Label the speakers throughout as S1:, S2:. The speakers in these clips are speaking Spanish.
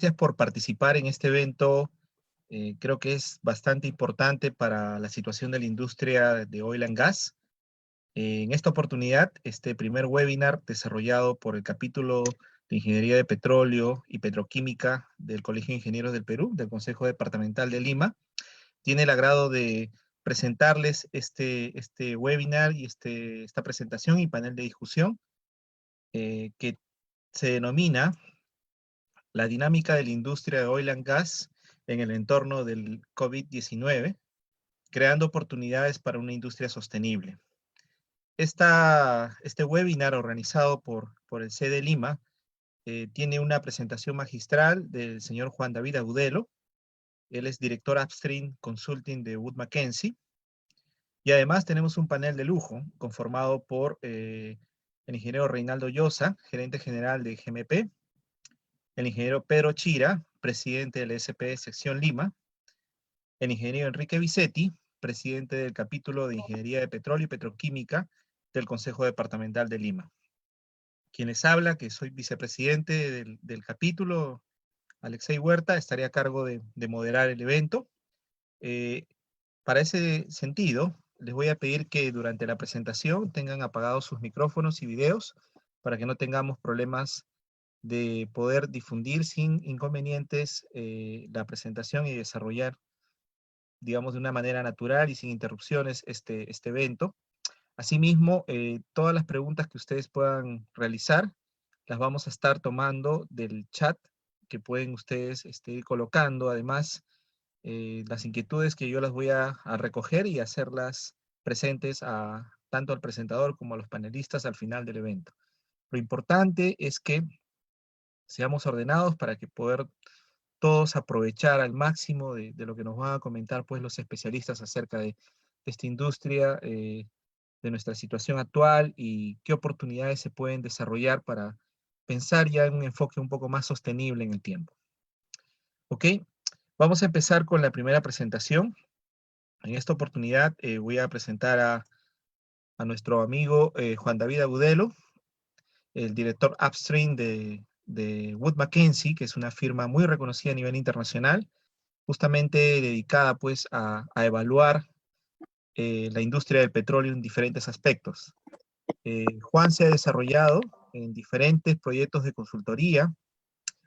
S1: Gracias por participar en este evento. Creo que es bastante importante para la situación de la industria de oil and gas. En esta oportunidad, este primer webinar desarrollado por el capítulo de Ingeniería de Petróleo y Petroquímica del Colegio de Ingenieros del Perú, del Consejo Departamental de Lima, tiene el agrado de presentarles este webinar y esta presentación y panel de discusión que se denomina La dinámica de la industria de oil and gas en el entorno del COVID-19, creando oportunidades para una industria sostenible. Este webinar organizado por el CD Lima tiene una presentación magistral del señor Juan David Agudelo. Él es director Upstream Consulting de Wood Mackenzie. Y además tenemos un panel de lujo conformado por el ingeniero Reinaldo Llosa, gerente general de GMP, el ingeniero Pedro Chira, presidente del SP Sección Lima, el ingeniero Enrique Vicetti, presidente del capítulo de Ingeniería de Petróleo y Petroquímica del Consejo Departamental de Lima. Quien les habla, que soy vicepresidente del capítulo, Alexei Huerta, estaré a cargo de moderar el evento. Para ese sentido, les voy a pedir que durante la presentación tengan apagados sus micrófonos y videos para que no tengamos problemas de poder difundir sin inconvenientes la presentación y desarrollar, digamos, de una manera natural y sin interrupciones este evento. Asimismo, todas las preguntas que ustedes puedan realizar las vamos a estar tomando del chat que pueden ustedes ir colocando. Además, las inquietudes que yo las voy a recoger y hacerlas presentes tanto al presentador como a los panelistas al final del evento. Lo importante es que seamos ordenados para que poder todos aprovechar al máximo de lo que nos van a comentar pues los especialistas acerca de esta industria, de nuestra situación actual y qué oportunidades se pueden desarrollar para pensar ya en un enfoque un poco más sostenible en el tiempo. ¿Ok? Vamos a empezar con la primera presentación. En esta oportunidad voy a presentar a nuestro amigo Juan David Agudelo, el director Upstream de Wood Mackenzie, que es una firma muy reconocida a nivel internacional, justamente dedicada pues a evaluar la industria del petróleo en diferentes aspectos. Juan se ha desarrollado en diferentes proyectos de consultoría,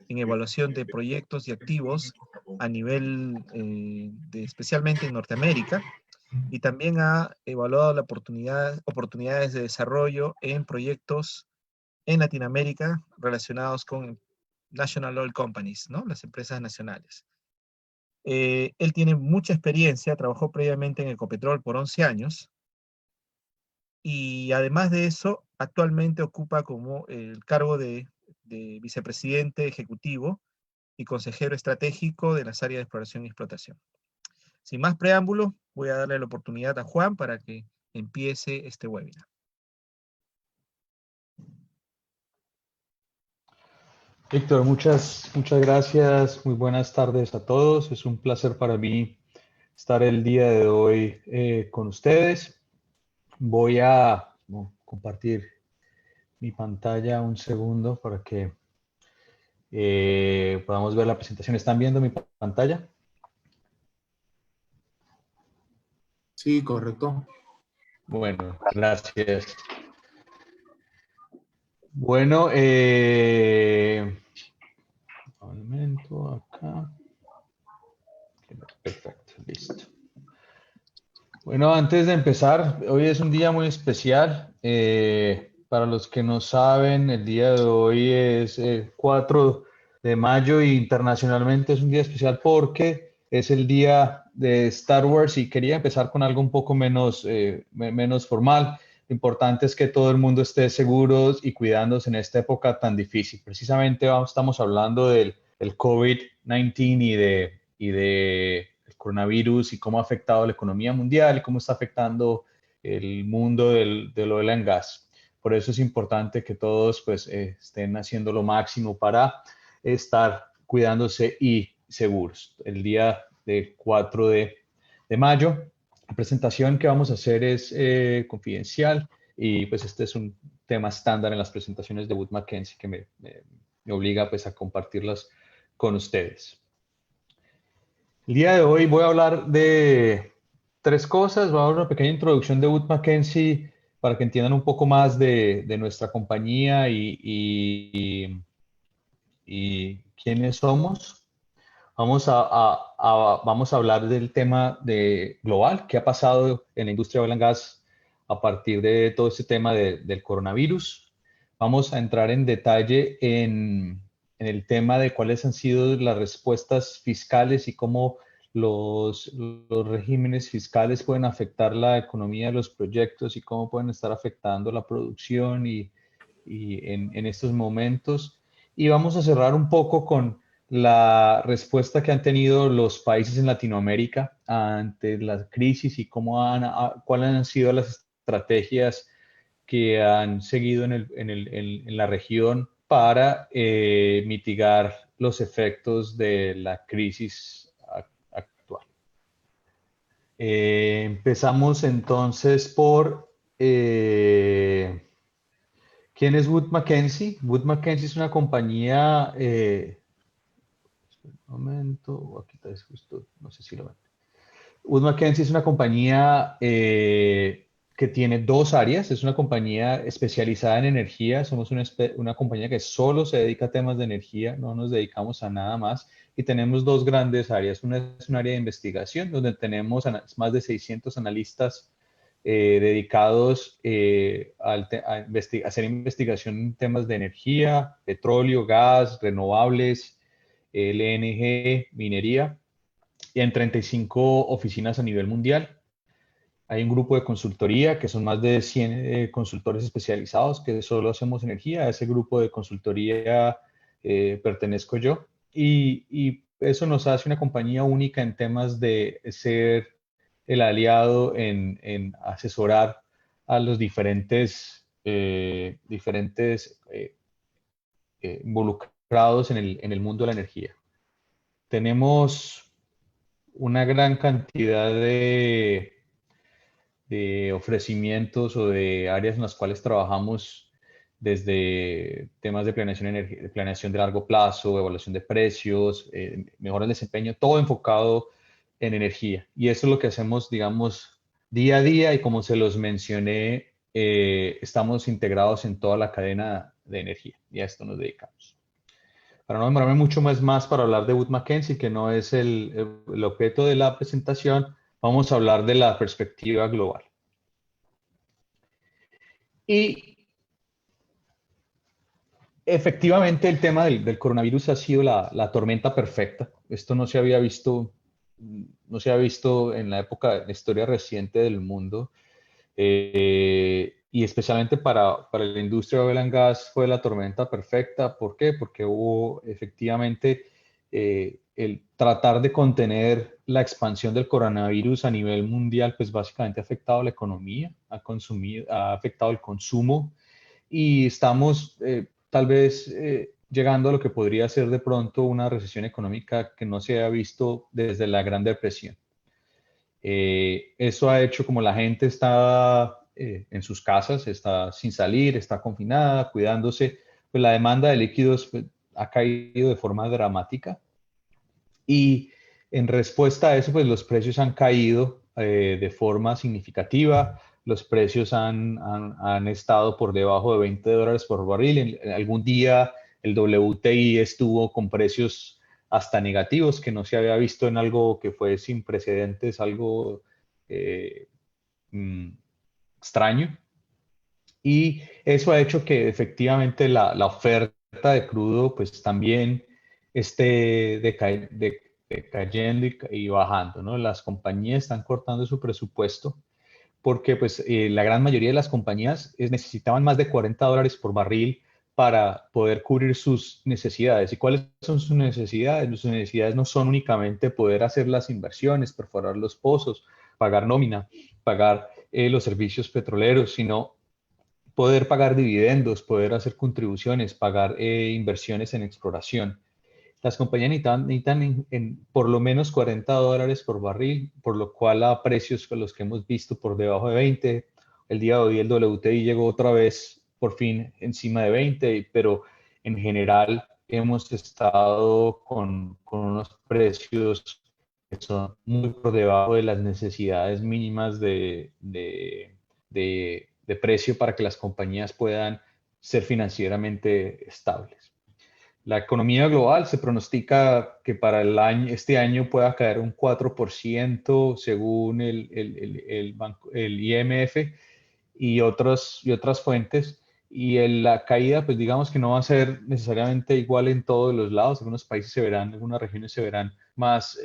S1: en evaluación de proyectos y activos a nivel especialmente en Norteamérica, y también ha evaluado oportunidades de desarrollo en proyectos en Latinoamérica relacionados con National Oil Companies, ¿no? Las empresas nacionales. Él tiene mucha experiencia, trabajó previamente en Ecopetrol por 11 años, y además de eso, actualmente ocupa como el cargo de vicepresidente ejecutivo y consejero estratégico de las áreas de exploración y explotación. Sin más preámbulos, voy a darle la oportunidad a Juan para que empiece este webinar.
S2: Víctor, muchas gracias. Muy buenas tardes a todos. Es un placer para mí estar el día de hoy con ustedes. Voy a compartir mi pantalla un segundo para que podamos ver la presentación. ¿Están viendo mi pantalla?
S3: Sí, correcto.
S2: Bueno, gracias. Bueno, un momento acá. Perfecto, listo. Bueno, antes de empezar, hoy es un día muy especial. Para los que no saben, el día de hoy es 4 de mayo y internacionalmente es un día especial porque es el día de Star Wars y quería empezar con algo un poco menos formal. Lo importante es que todo el mundo esté seguro y cuidándose en esta época tan difícil. Precisamente estamos hablando del COVID-19 y de el coronavirus y cómo ha afectado la economía mundial y cómo está afectando el mundo del oil and gas. Por eso es importante que todos pues, estén haciendo lo máximo para estar cuidándose y seguros. El día de 4 de mayo, la presentación que vamos a hacer es confidencial y pues este es un tema estándar en las presentaciones de Wood Mackenzie que me obliga pues a compartirlas con ustedes. El día de hoy voy a hablar de tres cosas. Voy a dar una pequeña introducción de Wood Mackenzie para que entiendan un poco más de nuestra compañía y quiénes somos. Vamos a hablar del tema global, qué ha pasado en la industria de oil and gas a partir de todo este tema del coronavirus. Vamos a entrar en detalle en el tema de cuáles han sido las respuestas fiscales y cómo los regímenes fiscales pueden afectar la economía de los proyectos y cómo pueden estar afectando la producción y en estos momentos. Y vamos a cerrar un poco con la respuesta que han tenido los países en Latinoamérica ante la crisis y cuáles han sido las estrategias que han seguido en la región para mitigar los efectos de la crisis actual. Empezamos entonces por ¿quién es Wood Mackenzie? Wood Mackenzie es una compañía, un momento, aquí está justo, no sé si lo ven. Wood Mackenzie es una compañía que tiene dos áreas. Es una compañía especializada en energía. Somos una compañía que solo se dedica a temas de energía, no nos dedicamos a nada más. Y tenemos dos grandes áreas. Una es un área de investigación, donde tenemos más de 600 analistas dedicados a hacer investigación en temas de energía, petróleo, gas, renovables, LNG, minería, y en 35 oficinas a nivel mundial. Hay un grupo de consultoría que son más de 100 consultores especializados que solo hacemos energía. A ese grupo de consultoría pertenezco yo y eso nos hace una compañía única en temas de ser el aliado en asesorar a los diferentes involucrados en el mundo de la energía. Tenemos una gran cantidad de ofrecimientos o de áreas en las cuales trabajamos, desde temas de planeación de largo plazo, evaluación de precios, mejora del desempeño, todo enfocado en energía. Y eso es lo que hacemos, digamos, día a día, y como se los mencioné, estamos integrados en toda la cadena de energía y a esto nos dedicamos. Para no demorarme mucho más para hablar de Wood Mackenzie, que no es el objeto de la presentación, vamos a hablar de la perspectiva global. Y efectivamente el tema del coronavirus ha sido la tormenta perfecta. Esto no se había visto en la la historia reciente del mundo. Y especialmente para la industria de oil and gas fue la tormenta perfecta. ¿Por qué? Porque hubo efectivamente el tratar de contener la expansión del coronavirus a nivel mundial, pues básicamente ha afectado la economía, ha afectado el consumo, y estamos tal vez llegando a lo que podría ser de pronto una recesión económica que no se ha visto desde la Gran Depresión. Eso ha hecho, como la gente está en sus casas, está sin salir, está confinada, cuidándose, pues la demanda de líquidos pues, ha caído de forma dramática. Y en respuesta a eso, pues los precios han caído de forma significativa. Los precios han estado por debajo de $20 por barril. En algún día el WTI estuvo con precios hasta negativos, que no se había visto en algo que fue sin precedentes, algo extraño. Y eso ha hecho que efectivamente la oferta de crudo pues también esté decayendo y bajando, ¿no? Las compañías están cortando su presupuesto porque pues la gran mayoría de las compañías necesitaban más de $40 por barril para poder cubrir sus necesidades. ¿Y cuáles son sus necesidades? Sus necesidades no son únicamente poder hacer las inversiones, perforar los pozos, pagar nómina, pagar los servicios petroleros, sino poder pagar dividendos, poder hacer contribuciones, pagar inversiones en exploración. Las compañías necesitan por lo menos $40 por barril, por lo cual a precios con los que hemos visto por debajo de 20. El día de hoy el WTI llegó otra vez por fin encima de 20, pero en general hemos estado con unos precios que son muy por debajo de las necesidades mínimas de precio para que las compañías puedan ser financieramente estables. La economía global se pronostica que para este año pueda caer un 4% según el IMF y otras fuentes. Y la caída, pues digamos que no va a ser necesariamente igual en todos los lados. Algunos países algunas regiones se verán más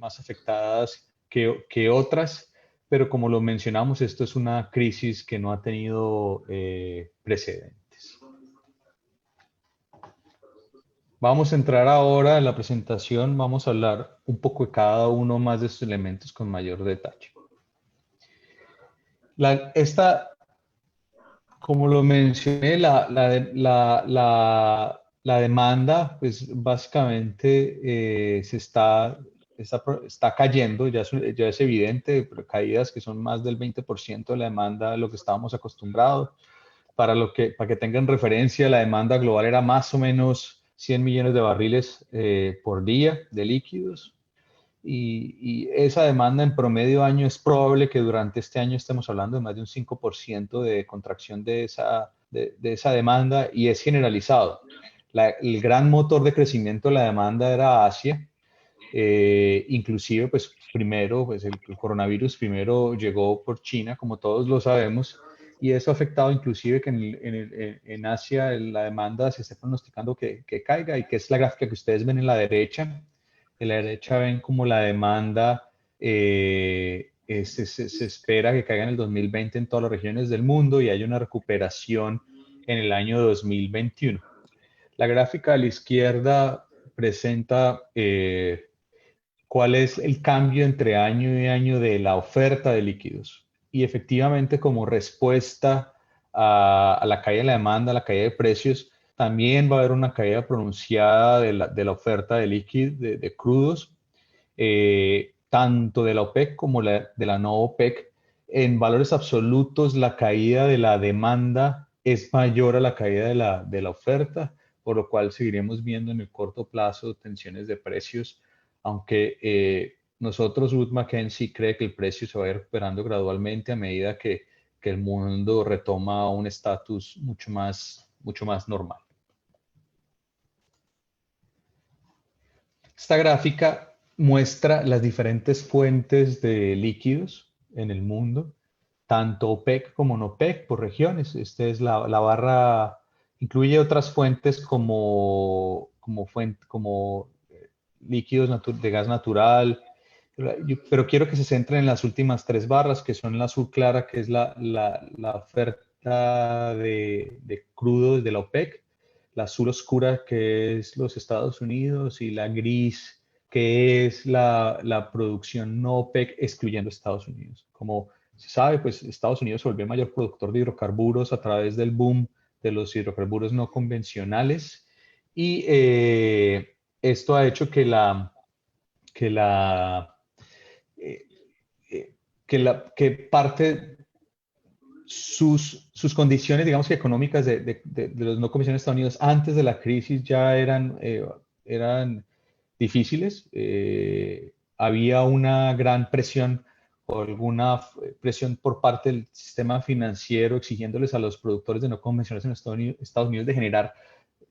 S2: afectadas que otras, pero como lo mencionamos, esto es una crisis que no ha tenido precedentes. Vamos a entrar ahora en la presentación, vamos a hablar un poco de cada uno más de estos elementos con mayor detalle. Como lo mencioné, la demanda, pues básicamente está cayendo, ya es evidente, pero caídas que son más del 20% de la demanda de lo que estábamos acostumbrados. Para que tengan referencia, la demanda global era más o menos 100 millones de barriles por día de líquidos. Y esa demanda en promedio año es probable que durante este año estemos hablando de más de un 5% de contracción de esa demanda y es generalizado. El gran motor de crecimiento de la demanda era Asia. Inclusive, pues primero, pues el coronavirus primero llegó por China, como todos lo sabemos, y eso ha afectado inclusive que en Asia la demanda se esté pronosticando que caiga, y que es la gráfica que ustedes ven en la derecha. En la derecha ven como la demanda se espera que caiga en el 2020 en todas las regiones del mundo y hay una recuperación en el año 2021. La gráfica de la izquierda presenta cuál es el cambio entre año y año de la oferta de líquidos. Y efectivamente, como respuesta a la caída de la demanda, a la caída de precios, también va a haber una caída pronunciada de la oferta de líquidos, de crudos, tanto de la OPEC como de la no OPEC. En valores absolutos, la caída de la demanda es mayor a la caída de la oferta, por lo cual seguiremos viendo en el corto plazo tensiones de precios, aunque nosotros, Wood Mackenzie cree que el precio se va a ir recuperando gradualmente a medida que el mundo retoma un estatus mucho más normal. Esta gráfica muestra las diferentes fuentes de líquidos en el mundo, tanto OPEC como no OPEC por regiones. Esta es la barra, incluye otras fuentes como líquidos de gas natural, pero quiero que se centren en las últimas tres barras, que son la azul clara, que es la oferta de crudos de la OPEC, la azul oscura, que es los Estados Unidos, y la gris, que es la producción no OPEC, excluyendo Estados Unidos. Como se sabe, pues Estados Unidos se volvió el mayor productor de hidrocarburos a través del boom de los hidrocarburos no convencionales, y esto ha hecho que parte sus condiciones, digamos que económicas de los no convencionales de Estados Unidos antes de la crisis ya eran difíciles. Había una gran presión o alguna presión por parte del sistema financiero exigiéndoles a los productores de no convencionales en Estados Unidos de generar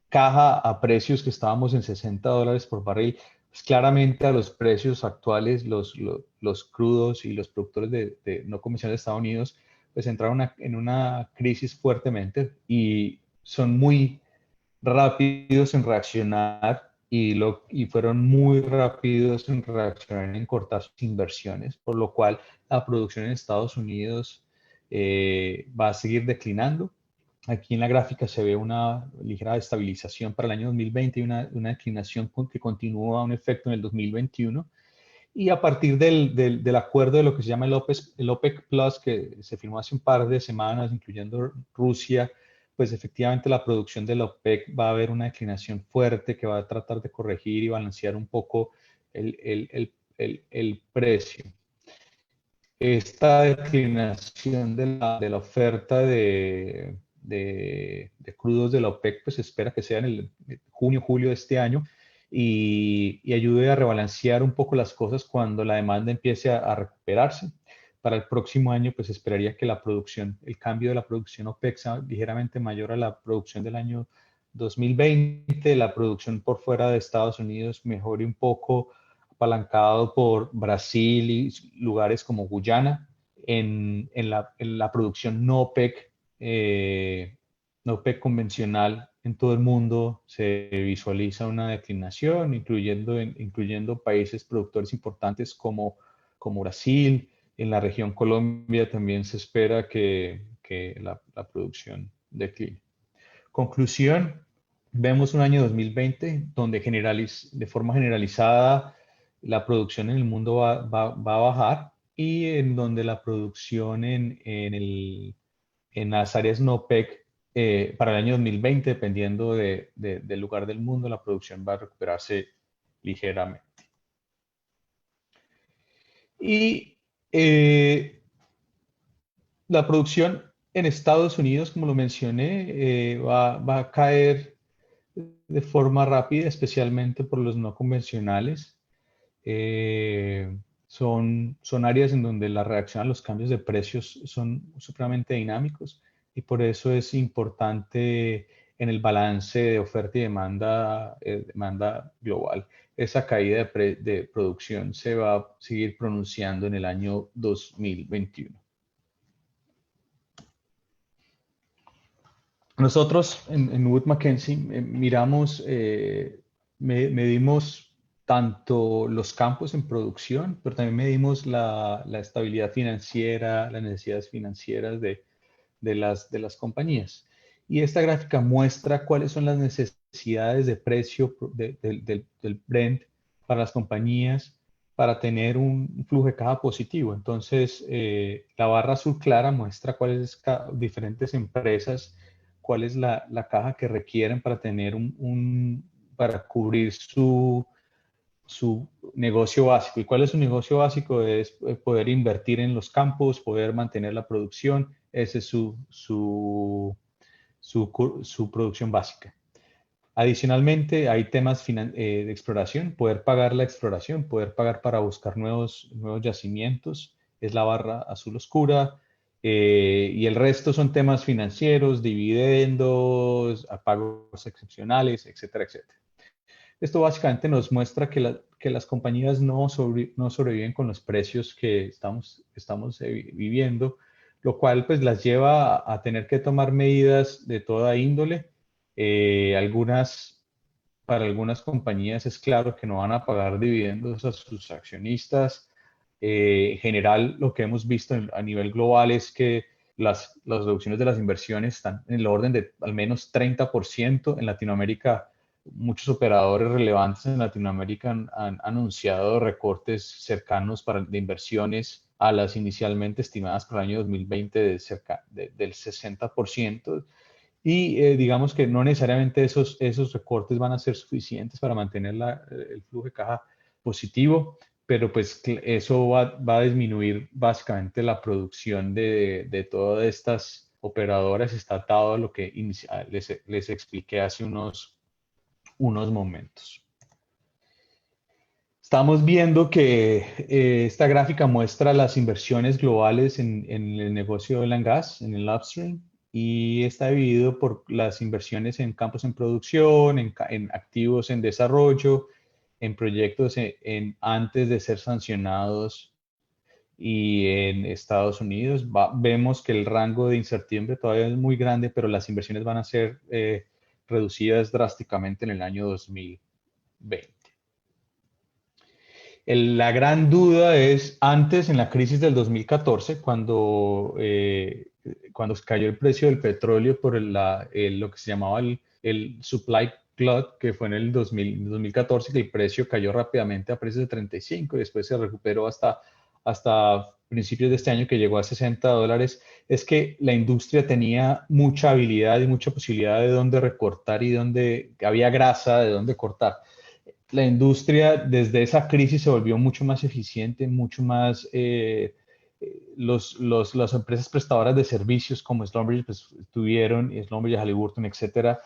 S2: caja a precios que estábamos en $60 por barril. Pues claramente a los precios actuales, los crudos y los productores de no convencionales de Estados Unidos pues entraron en una crisis fuertemente y son muy rápidos en reaccionar y fueron muy rápidos en reaccionar en cortar sus inversiones, por lo cual la producción en Estados Unidos va a seguir declinando. Aquí en la gráfica se ve una ligera estabilización para el año 2020 y una declinación que continúa un efecto en el 2021. Y a partir del acuerdo de lo que se llama el OPEC Plus, que se firmó hace un par de semanas, incluyendo Rusia, pues efectivamente la producción de la OPEC va a haber una declinación fuerte que va a tratar de corregir y balancear un poco el precio. Esta declinación de la oferta de de crudos de la OPEC, pues se espera que sea en el junio, julio de este año, y ayude a rebalancear un poco las cosas cuando la demanda empiece a recuperarse. Para el próximo año, pues esperaría que la producción, el cambio de la producción OPEC sea ligeramente mayor a la producción del año 2020, la producción por fuera de Estados Unidos mejore un poco, apalancado por Brasil y lugares como Guyana. En la producción no OPEC, no OPEC convencional en todo el mundo se visualiza una declinación, incluyendo países productores importantes como Brasil. En la región Colombia también se espera que la producción decline. Conclusión, vemos un año 2020 donde de forma generalizada la producción en el mundo va a bajar, y en donde la producción en las áreas no OPEC para el año 2020, dependiendo del lugar del mundo, la producción va a recuperarse ligeramente. Y la producción en Estados Unidos, como lo mencioné, va a caer de forma rápida, especialmente por los no convencionales. Son áreas en donde la reacción a los cambios de precios son supremamente dinámicos, y por eso es importante en el balance de oferta y demanda global. Esa caída de producción se va a seguir pronunciando en el año 2021. Nosotros en Wood Mackenzie medimos tanto los campos en producción, pero también medimos la estabilidad financiera, las necesidades financieras de las compañías. Y esta gráfica muestra cuáles son las necesidades de precio del Brent para las compañías para tener un flujo de caja positivo. Entonces, la barra azul clara muestra cuáles diferentes empresas, cuál es la caja que requieren para tener para cubrir su negocio básico. ¿Y cuál es su negocio básico? Es poder invertir en los campos, poder mantener la producción. Esa es su producción básica. Adicionalmente, hay temas de exploración, poder pagar la exploración, poder pagar para buscar nuevos yacimientos, es la barra azul oscura. Y el resto son temas financieros, dividendos, pagos excepcionales, etcétera, etcétera. Esto básicamente nos muestra que las compañías no sobreviven con los precios que estamos viviendo, lo cual pues las lleva a tener que tomar medidas de toda índole. Para algunas compañías es claro que no van a pagar dividendos a sus accionistas. En general, lo que hemos visto a nivel global es que las reducciones de las inversiones están en el orden de al menos 30%. En Latinoamérica, muchos operadores relevantes en Latinoamérica han anunciado recortes cercanos de inversiones a las inicialmente estimadas para el año 2020 del 60%. Y digamos que no necesariamente esos recortes van a ser suficientes para mantener el flujo de caja positivo, pero pues eso va a disminuir básicamente la producción de todas estas operadoras. Está atado a lo que les expliqué hace unos momentos. Estamos viendo que esta gráfica muestra las inversiones globales en el negocio de oil and gas, en el upstream, y está dividido por las inversiones en campos en producción, en activos en desarrollo, en proyectos antes de ser sancionados. Y en Estados Unidos vemos que el rango de incertidumbre todavía es muy grande, pero las inversiones van a ser reducidas drásticamente en el año 2020. La gran duda es antes, en la crisis del 2014, cuando cayó el precio del petróleo por lo que se llamaba el supply glut, que fue en el 2014, que el precio cayó rápidamente a precios de 35 y después se recuperó hasta principios de este año, que llegó a $60, es que la industria tenía mucha habilidad y mucha posibilidad de dónde recortar y dónde había grasa de dónde cortar. La industria desde esa crisis se volvió mucho más eficiente, mucho más las empresas prestadoras de servicios como Schlumberger pues, Schlumberger, Halliburton, etcétera,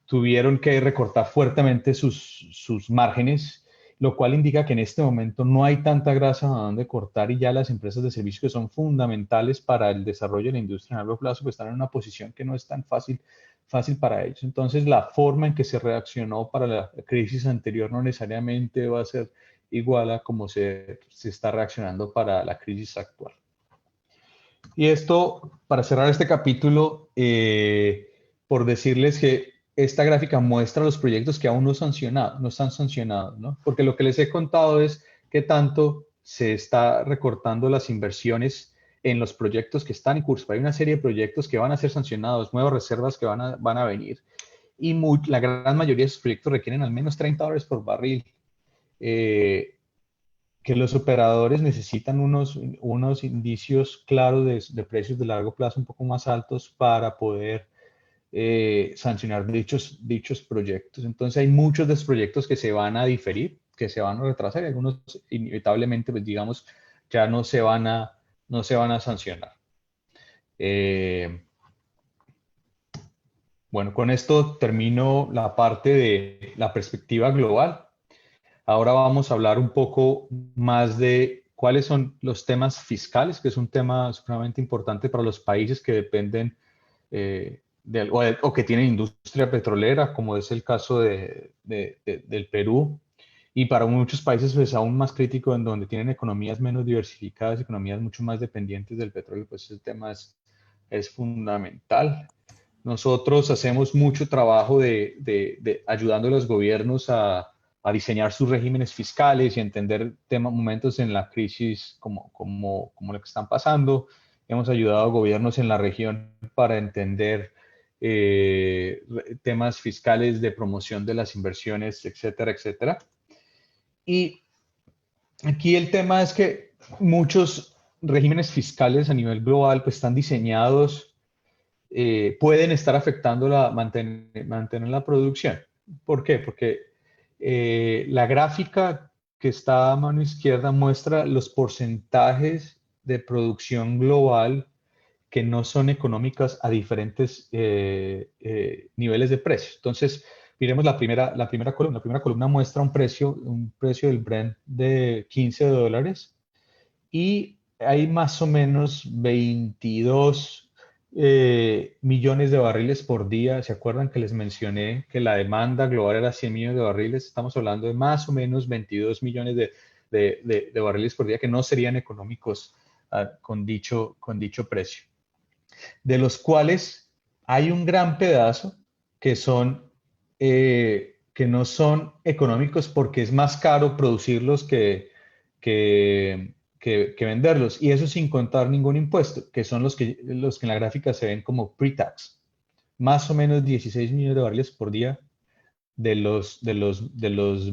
S2: tuvieron que recortar fuertemente sus márgenes, lo cual indica que en este momento no hay tanta grasa a donde cortar y ya las empresas de servicios que son fundamentales para el desarrollo de la industria a largo plazo pues están en una posición que no es tan fácil para ellos. Entonces, la forma en que se reaccionó para la crisis anterior no necesariamente va a ser igual a como se está reaccionando para la crisis actual. Y esto, para cerrar este capítulo, por decirles que esta gráfica muestra los proyectos que aún no están sancionados, ¿no? Porque lo que les he contado es que tanto se está recortando las inversiones en los proyectos que están en curso. Hay una serie de proyectos que van a ser sancionados, nuevas reservas que van a venir. Y la gran mayoría de esos proyectos requieren al menos $30 por barril. Que los operadores necesitan unos indicios claros de precios de largo plazo un poco más altos para poder sancionar dichos proyectos. Entonces hay muchos de esos proyectos que se van a diferir, que se van a retrasar y algunos inevitablemente, pues digamos, ya no se van a sancionar. Bueno, con esto termino la parte de la perspectiva global. Ahora vamos a hablar un poco más de cuáles son los temas fiscales, que es un tema supremamente importante para los países que dependen o que tienen industria petrolera, como es el caso del Perú, y para muchos países es aún más crítico en donde tienen economías menos diversificadas, economías mucho más dependientes del petróleo, pues el tema es fundamental. Nosotros hacemos mucho trabajo de ayudando a los gobiernos a diseñar sus regímenes fiscales y entender momentos en la crisis como lo que están pasando. Hemos ayudado a gobiernos en la región para entender temas fiscales de promoción de las inversiones, etcétera, etcétera. Y aquí el tema es que muchos regímenes fiscales a nivel global pues, están diseñados, pueden estar afectando mantener la producción. ¿Por qué? Porque la gráfica que está a mano izquierda muestra los porcentajes de producción global que no son económicas a diferentes niveles de precio. Entonces, miremos la primera columna. La primera columna muestra un precio del Brent de $15 y hay más o menos 22 millones de barriles por día. ¿Se acuerdan que les mencioné que la demanda global era 100 millones de barriles? Estamos hablando de más o menos 22 millones de barriles por día que no serían económicos con dicho precio. De los cuales hay un gran pedazo que no son económicos porque es más caro producirlos que venderlos, y eso sin contar ningún impuesto, que son los que en la gráfica se ven como pre-tax. Más o menos 16 millones de barriles por día de los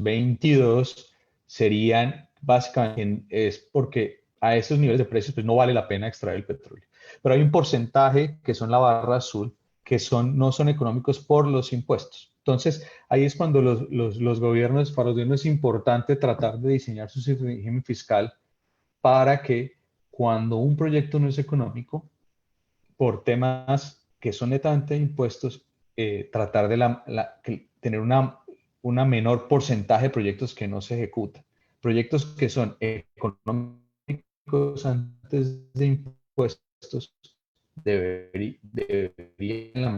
S2: 22 serían básicamente, es porque a esos niveles de precios pues no vale la pena extraer el petróleo. Pero hay un porcentaje que son la barra azul, que no son económicos por los impuestos. Entonces, ahí es cuando para los gobiernos es importante tratar de diseñar su régimen fiscal para que cuando un proyecto no es económico, por temas que son netamente impuestos, tratar de tener una menor porcentaje de proyectos que no se ejecutan. Proyectos que son económicos antes de impuestos deberían,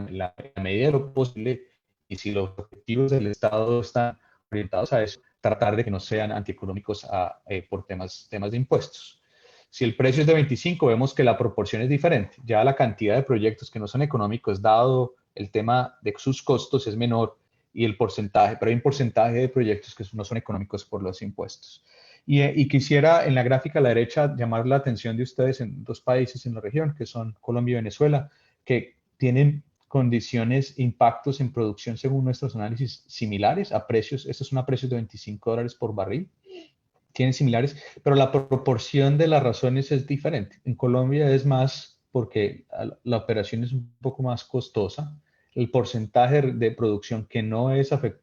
S2: en la medida de lo posible, y si los objetivos del Estado están orientados a eso, tratar de que no sean antieconómicos por temas de impuestos. Si el precio es de 25, vemos que la proporción es diferente. Ya la cantidad de proyectos que no son económicos, dado el tema de sus costos, es menor y el porcentaje, pero hay un porcentaje de proyectos que no son económicos por los impuestos. Y quisiera en la gráfica a la derecha llamar la atención de ustedes en dos países en la región, que son Colombia y Venezuela, que tienen condiciones, impactos en producción según nuestros análisis similares a precios. Estos son a precios de $25 por barril. Tienen similares, pero la proporción de las razones es diferente. En Colombia es más porque la operación es un poco más costosa. El porcentaje de producción que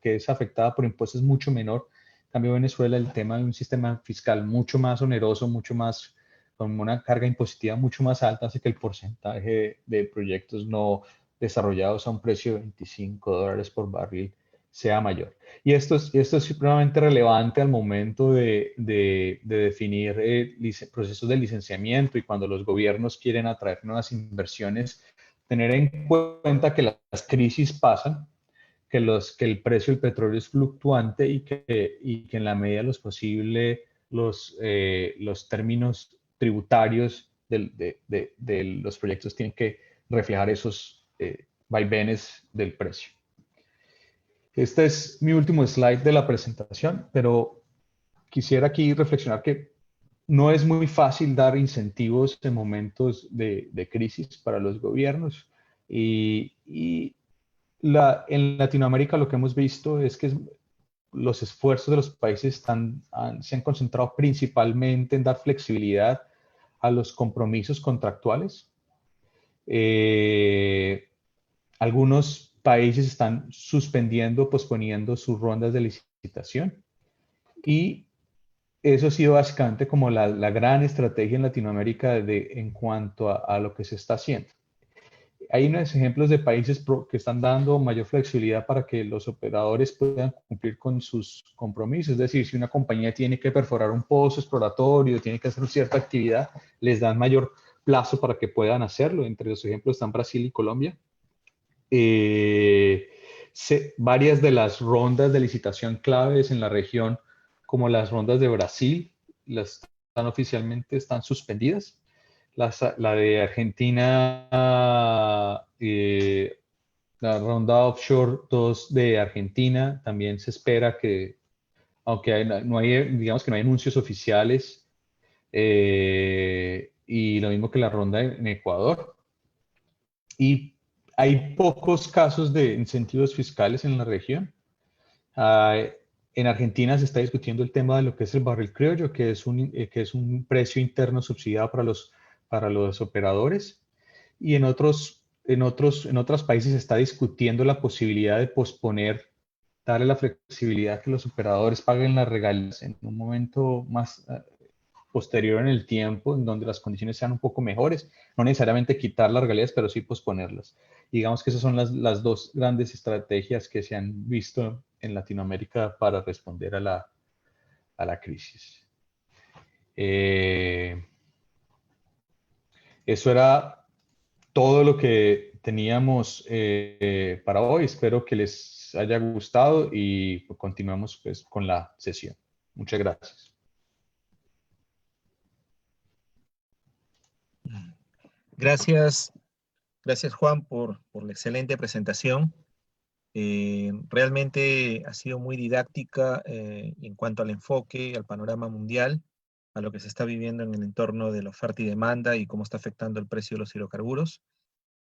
S2: es afectada por impuestos es mucho menor. En cambio, Venezuela, el tema de un sistema fiscal mucho más oneroso, mucho más con una carga impositiva mucho más alta, hace que el porcentaje de proyectos no desarrollados a un precio de $25 por barril sea mayor. Y esto es supremamente relevante al momento de definir procesos de licenciamiento, y cuando los gobiernos quieren atraer nuevas inversiones, tener en cuenta que las crisis pasan, que el precio del petróleo es fluctuante, y que en la medida de lo posible los términos tributarios de los proyectos tienen que reflejar esos vaivenes del precio. Este es mi último slide de la presentación, pero quisiera aquí reflexionar que no es muy fácil dar incentivos en momentos de crisis para los gobiernos, y en Latinoamérica lo que hemos visto es que los esfuerzos de los países se han concentrado principalmente en dar flexibilidad a los compromisos contractuales. Algunos países están suspendiendo, posponiendo sus rondas de licitación, y eso ha sido básicamente como la gran estrategia en Latinoamérica en cuanto a lo que se está haciendo. Hay unos ejemplos de países que están dando mayor flexibilidad para que los operadores puedan cumplir con sus compromisos. Es decir, si una compañía tiene que perforar un pozo exploratorio, tiene que hacer cierta actividad, les dan mayor plazo para que puedan hacerlo. Entre los ejemplos están Brasil y Colombia. Varias de las rondas de licitación claves en la región, como las rondas de Brasil, oficialmente están suspendidas. La de Argentina, la ronda offshore 2 de Argentina, también se espera que, aunque no hay, digamos que no hay anuncios oficiales, y lo mismo que la ronda en Ecuador. Y hay pocos casos de incentivos fiscales en la región. En Argentina se está discutiendo el tema de lo que es el barril criollo, que es un precio interno subsidiado para los operadores. Y en otros países se está discutiendo la posibilidad de posponer, darle la flexibilidad que los operadores paguen las regalías en un momento más posterior en el tiempo, en donde las condiciones sean un poco mejores. No necesariamente quitar las regalías, pero sí posponerlas. Y digamos que esas son las dos grandes estrategias que se han visto en Latinoamérica para responder a la crisis. Eso era todo lo que teníamos para hoy. Espero que les haya gustado, y continuamos pues con la sesión. Muchas gracias.
S1: Gracias, Juan, por la excelente presentación. Realmente ha sido muy didáctica en cuanto al enfoque, al panorama mundial, a lo que se está viviendo en el entorno de la oferta y demanda y cómo está afectando el precio de los hidrocarburos.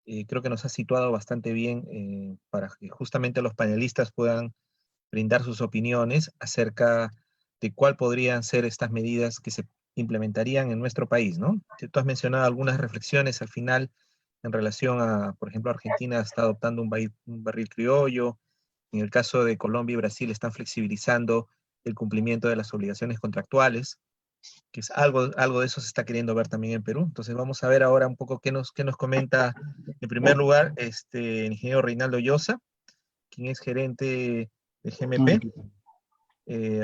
S1: Creo que nos ha situado bastante bien para que justamente los panelistas puedan brindar sus opiniones acerca de cuál podrían ser estas medidas que se implementarían en nuestro país, ¿no? Tú has mencionado algunas reflexiones al final en relación a, por ejemplo, Argentina está adoptando un barril criollo. En el caso de Colombia y Brasil están flexibilizando el cumplimiento de las obligaciones contractuales, que es algo de eso se está queriendo ver también en Perú. Entonces vamos a ver ahora un poco qué nos comenta, en primer lugar, el ingeniero Reinaldo Llosa, quien es gerente de GMP.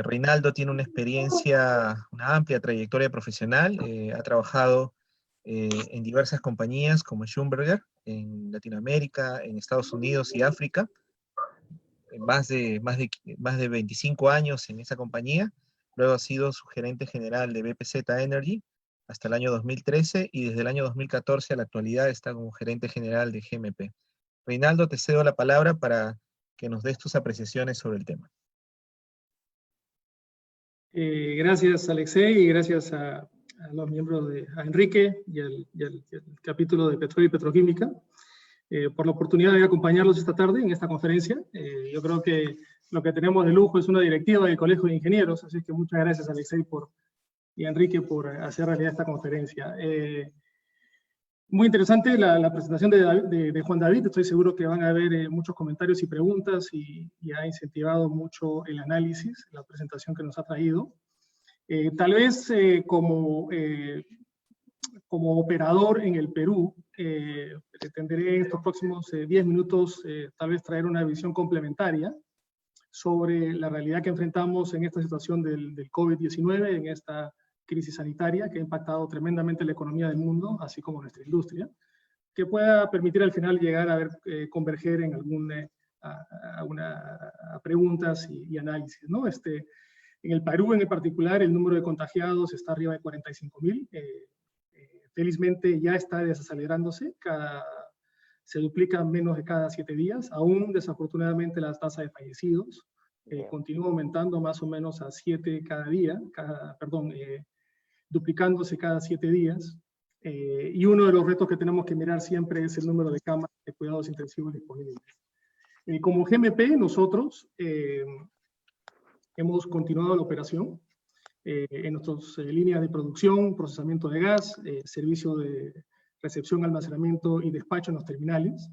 S1: Reinaldo tiene una experiencia, una amplia trayectoria profesional, ha trabajado en diversas compañías como Schlumberger, en Latinoamérica, en Estados Unidos y África, más de 25 años en esa compañía. Luego ha sido su gerente general de BPZ Energy hasta el año 2013, y desde el año 2014 a la actualidad está como gerente general de GMP. Reinaldo, te cedo la palabra para que nos des tus apreciaciones sobre el tema.
S4: Gracias, Alexei, y gracias a los miembros a Enrique y al capítulo de Petróleo y Petroquímica por la oportunidad de acompañarlos esta tarde en esta conferencia. Yo creo que lo que tenemos de lujo es una directiva del Colegio de Ingenieros, así que muchas gracias, Alexei y Enrique, por hacer realidad esta conferencia. Muy interesante la presentación de Juan David. Estoy seguro que van a haber muchos comentarios y preguntas, y ha incentivado mucho el análisis, la presentación que nos ha traído. Tal vez como como operador en el Perú, pretenderé en estos próximos 10 minutos tal vez traer una visión complementaria sobre la realidad que enfrentamos en esta situación del COVID-19, en esta crisis sanitaria que ha impactado tremendamente la economía del mundo, así como nuestra industria, que pueda permitir al final llegar a ver, converger en a preguntas y análisis, ¿no? En el Perú en particular, el número de contagiados está arriba de 45.000. Felizmente ya está desacelerándose, se duplica menos de cada 7 días. Aún, desafortunadamente, la tasa de fallecidos continúa aumentando más o menos a 7 cada día, duplicándose cada 7 días. Y uno de los retos que tenemos que mirar siempre es el número de camas de cuidados intensivos disponibles. Como GMP, nosotros hemos continuado la operación en nuestras líneas de producción, procesamiento de gas, servicio de recepción, almacenamiento y despacho en los terminales.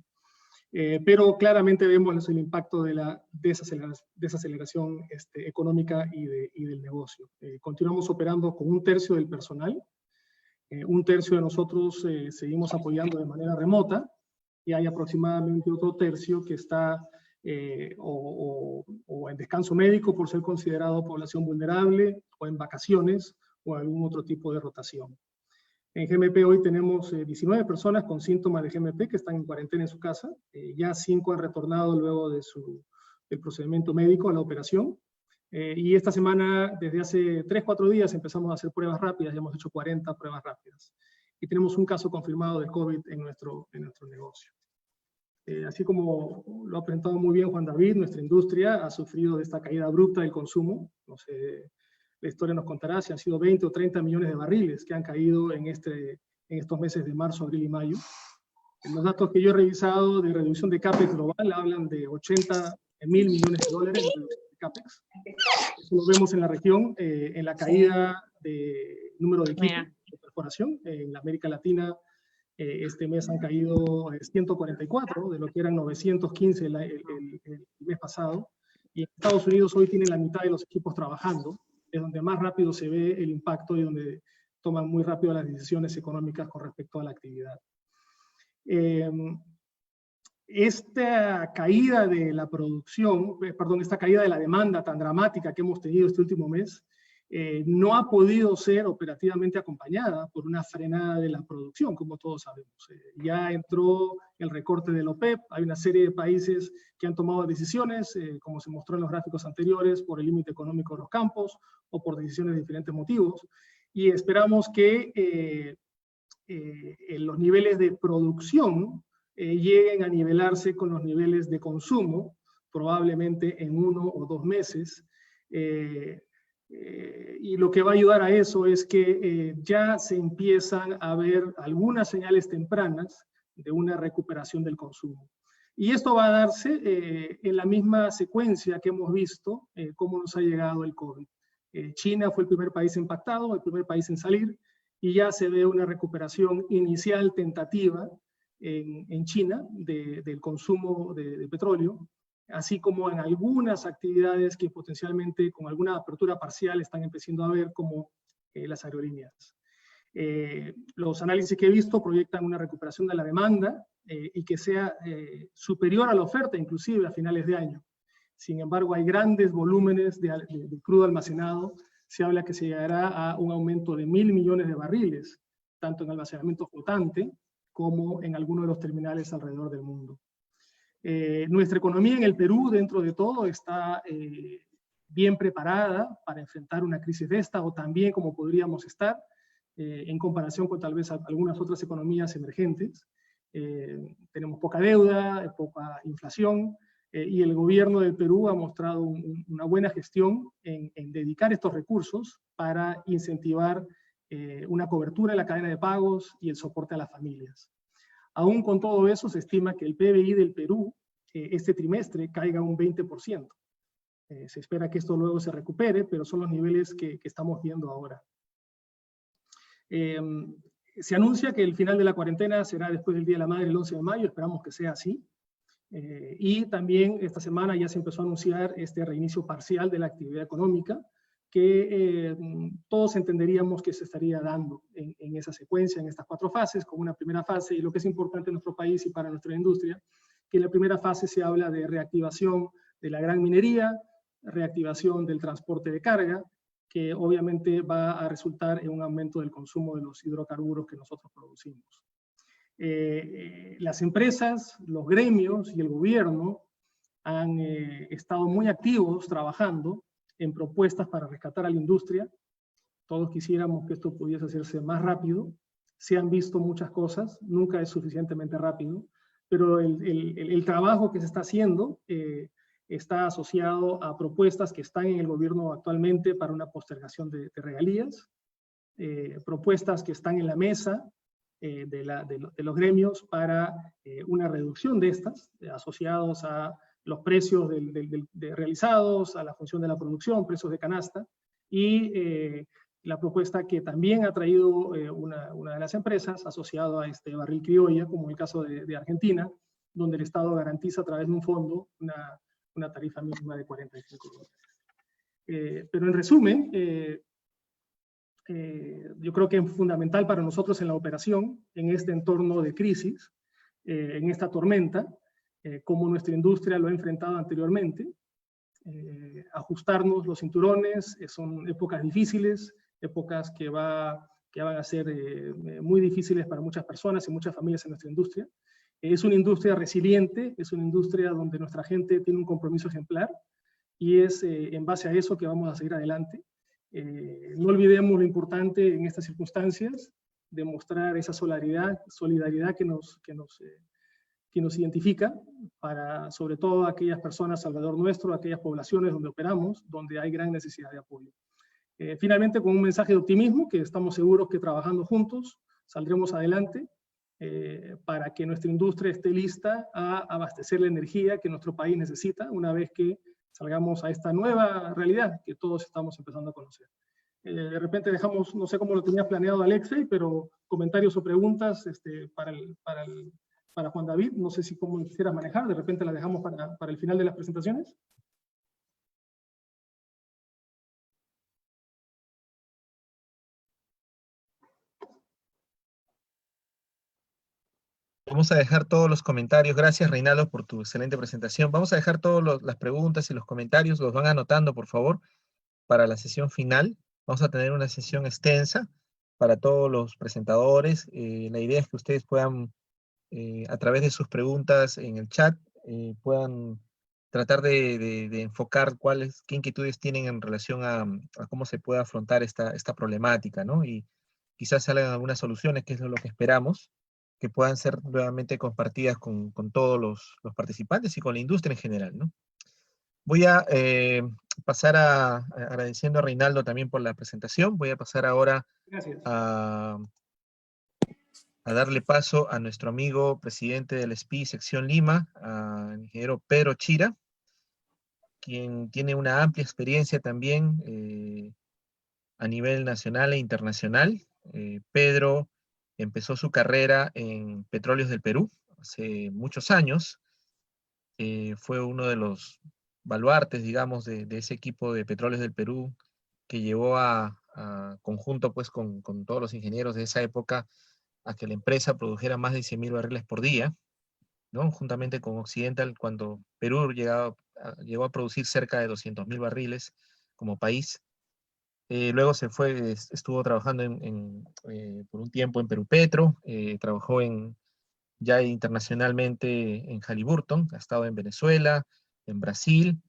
S4: Pero claramente vemos el impacto de la desaceleración económica y del negocio. Continuamos operando con 1/3 del personal. 1/3 de nosotros seguimos apoyando de manera remota, y hay aproximadamente otro 1/3 que está o en descanso médico por ser considerado población vulnerable, o en vacaciones, o algún otro tipo de rotación. En GMP hoy tenemos 19 personas con síntomas de GMP que están en cuarentena en su casa. Ya 5 han retornado luego del procedimiento médico a la operación. Y esta semana, desde hace 3-4 días, empezamos a hacer pruebas rápidas. Ya hemos hecho 40 pruebas rápidas. Y tenemos un caso confirmado de COVID en nuestro negocio. Así como lo ha presentado muy bien Juan David, nuestra industria ha sufrido de esta caída abrupta del consumo. No sé, la historia nos contará si han sido 20 o 30 millones de barriles que han caído en estos meses de marzo, abril y mayo. Los datos que yo he revisado de reducción de CAPEX global hablan de 80.000 millones de dólares de reducción de CAPEX. Eso lo vemos en la región, en la caída de número de equipos de perforación. En la América Latina, este mes han caído 144, de lo que eran 915 el mes pasado. Y en Estados Unidos hoy tienen la mitad de los equipos trabajando, es donde más rápido se ve el impacto y donde toman muy rápido las decisiones económicas con respecto a la actividad. Esta caída de la producción, esta caída de la demanda tan dramática que hemos tenido este último mes, no ha podido ser operativamente acompañada por una frenada de la producción, como todos sabemos. Ya entró el recorte del OPEP, hay una serie de países que han tomado decisiones, como se mostró en los gráficos anteriores, por el límite económico de los campos o por decisiones de diferentes motivos, y esperamos que los niveles de producción lleguen a nivelarse con los niveles de consumo, probablemente en 1 o 2 meses, y lo que va a ayudar a eso es que ya se empiezan a ver algunas señales tempranas de una recuperación del consumo. Y esto va a darse en la misma secuencia que hemos visto cómo nos ha llegado el COVID. China fue el primer país impactado, el primer país en salir, y ya se ve una recuperación inicial tentativa en China del consumo de petróleo, así como en algunas actividades que potencialmente con alguna apertura parcial están empezando a ver, como las aerolíneas. Los análisis que he visto proyectan una recuperación de la demanda y que sea superior a la oferta, inclusive a finales de año. Sin embargo, hay grandes volúmenes de crudo almacenado. Se habla que se llegará a un aumento de 1.000 millones de barriles, tanto en almacenamiento flotante como en algunos de los terminales alrededor del mundo. Nuestra economía en el Perú, dentro de todo, está bien preparada para enfrentar una crisis de esta, o también como podríamos estar, en comparación con tal vez algunas otras economías emergentes. Tenemos poca deuda, poca inflación, y el gobierno del Perú ha mostrado una buena gestión en dedicar estos recursos para incentivar una cobertura de la cadena de pagos y el soporte a las familias. Aún con todo eso, se estima que el PBI del Perú este trimestre caiga un 20%. Se espera que esto luego se recupere, pero son los niveles que estamos viendo ahora. Se anuncia que el final de la cuarentena será después del Día de la Madre, el 11 de mayo, esperamos que sea así. Y también esta semana ya se empezó a anunciar este reinicio parcial de la actividad económica, que todos entenderíamos que se estaría dando en esa secuencia, en estas 4 fases, con una primera fase, y lo que es importante en nuestro país y para nuestra industria, que en la primera fase se habla de reactivación de la gran minería, reactivación del transporte de carga, que obviamente va a resultar en un aumento del consumo de los hidrocarburos que nosotros producimos. Las empresas, los gremios y el gobierno han estado muy activos trabajando en propuestas para rescatar a la industria. Todos quisiéramos que esto pudiese hacerse más rápido. Se han visto muchas cosas, nunca es suficientemente rápido, pero el trabajo que se está haciendo está asociado a propuestas que están en el gobierno actualmente para una postergación de regalías, propuestas que están en la mesa de los gremios para una reducción de estas, asociados a los precios realizados, a la función de la producción, precios de canasta, y la propuesta que también ha traído una de las empresas asociado a este barril criolla, como el caso de Argentina, donde el Estado garantiza a través de un fondo una tarifa mínima de $45. Pero en resumen, yo creo que es fundamental para nosotros en la operación, en este entorno de crisis, en esta tormenta, como nuestra industria lo ha enfrentado anteriormente, ajustarnos los cinturones. Son épocas difíciles, épocas que van a ser muy difíciles para muchas personas y muchas familias en nuestra industria. Es una industria resiliente, es una industria donde nuestra gente tiene un compromiso ejemplar, y es en base a eso que vamos a seguir adelante. No olvidemos lo importante en estas circunstancias, demostrar esa solidaridad que nos identifica, para sobre todo aquellas personas alrededor nuestro, aquellas poblaciones donde operamos, donde hay gran necesidad de apoyo. Finalmente, con un mensaje de optimismo, que estamos seguros que trabajando juntos saldremos adelante, para que nuestra industria esté lista a abastecer la energía que nuestro país necesita una vez que salgamos a esta nueva realidad que todos estamos empezando a conocer. De repente dejamos, no sé cómo lo tenías planeado, Alexei, pero comentarios o preguntas para Juan David, no sé si cómo lo quisieras manejar, de repente las dejamos para el final de las presentaciones.
S1: Vamos a dejar todos los comentarios. Gracias, Reinaldo, por tu excelente presentación. Vamos a dejar todas las preguntas y los comentarios, los van anotando, por favor, para la sesión final. Vamos a tener una sesión extensa para todos los presentadores. La idea es que ustedes puedan, a través de sus preguntas en el chat, puedan tratar de enfocar qué inquietudes tienen en relación a cómo se puede afrontar esta problemática, ¿no? Y quizás salgan algunas soluciones, que es lo que esperamos, que puedan ser nuevamente compartidas con todos los participantes y con la industria en general, ¿no? Voy a pasar agradeciendo a Reinaldo también por la presentación. Voy a pasar ahora a darle paso a nuestro amigo presidente del SPI Sección Lima, al ingeniero Pedro Chira, quien tiene una amplia experiencia también a nivel nacional e internacional. Pedro empezó su carrera en Petróleos del Perú hace muchos años. Fue uno de los baluartes, digamos, de ese equipo de Petróleos del Perú, que llevó conjunto pues con todos los ingenieros de esa época a que la empresa produjera más de 100.000 barriles por día, ¿no? Juntamente con Occidental, cuando Perú llegó a producir cerca de 200.000 barriles como país. Luego estuvo trabajando por un tiempo en Perú Petro, trabajó ya internacionalmente en Halliburton, ha estado en Venezuela, en Brasil,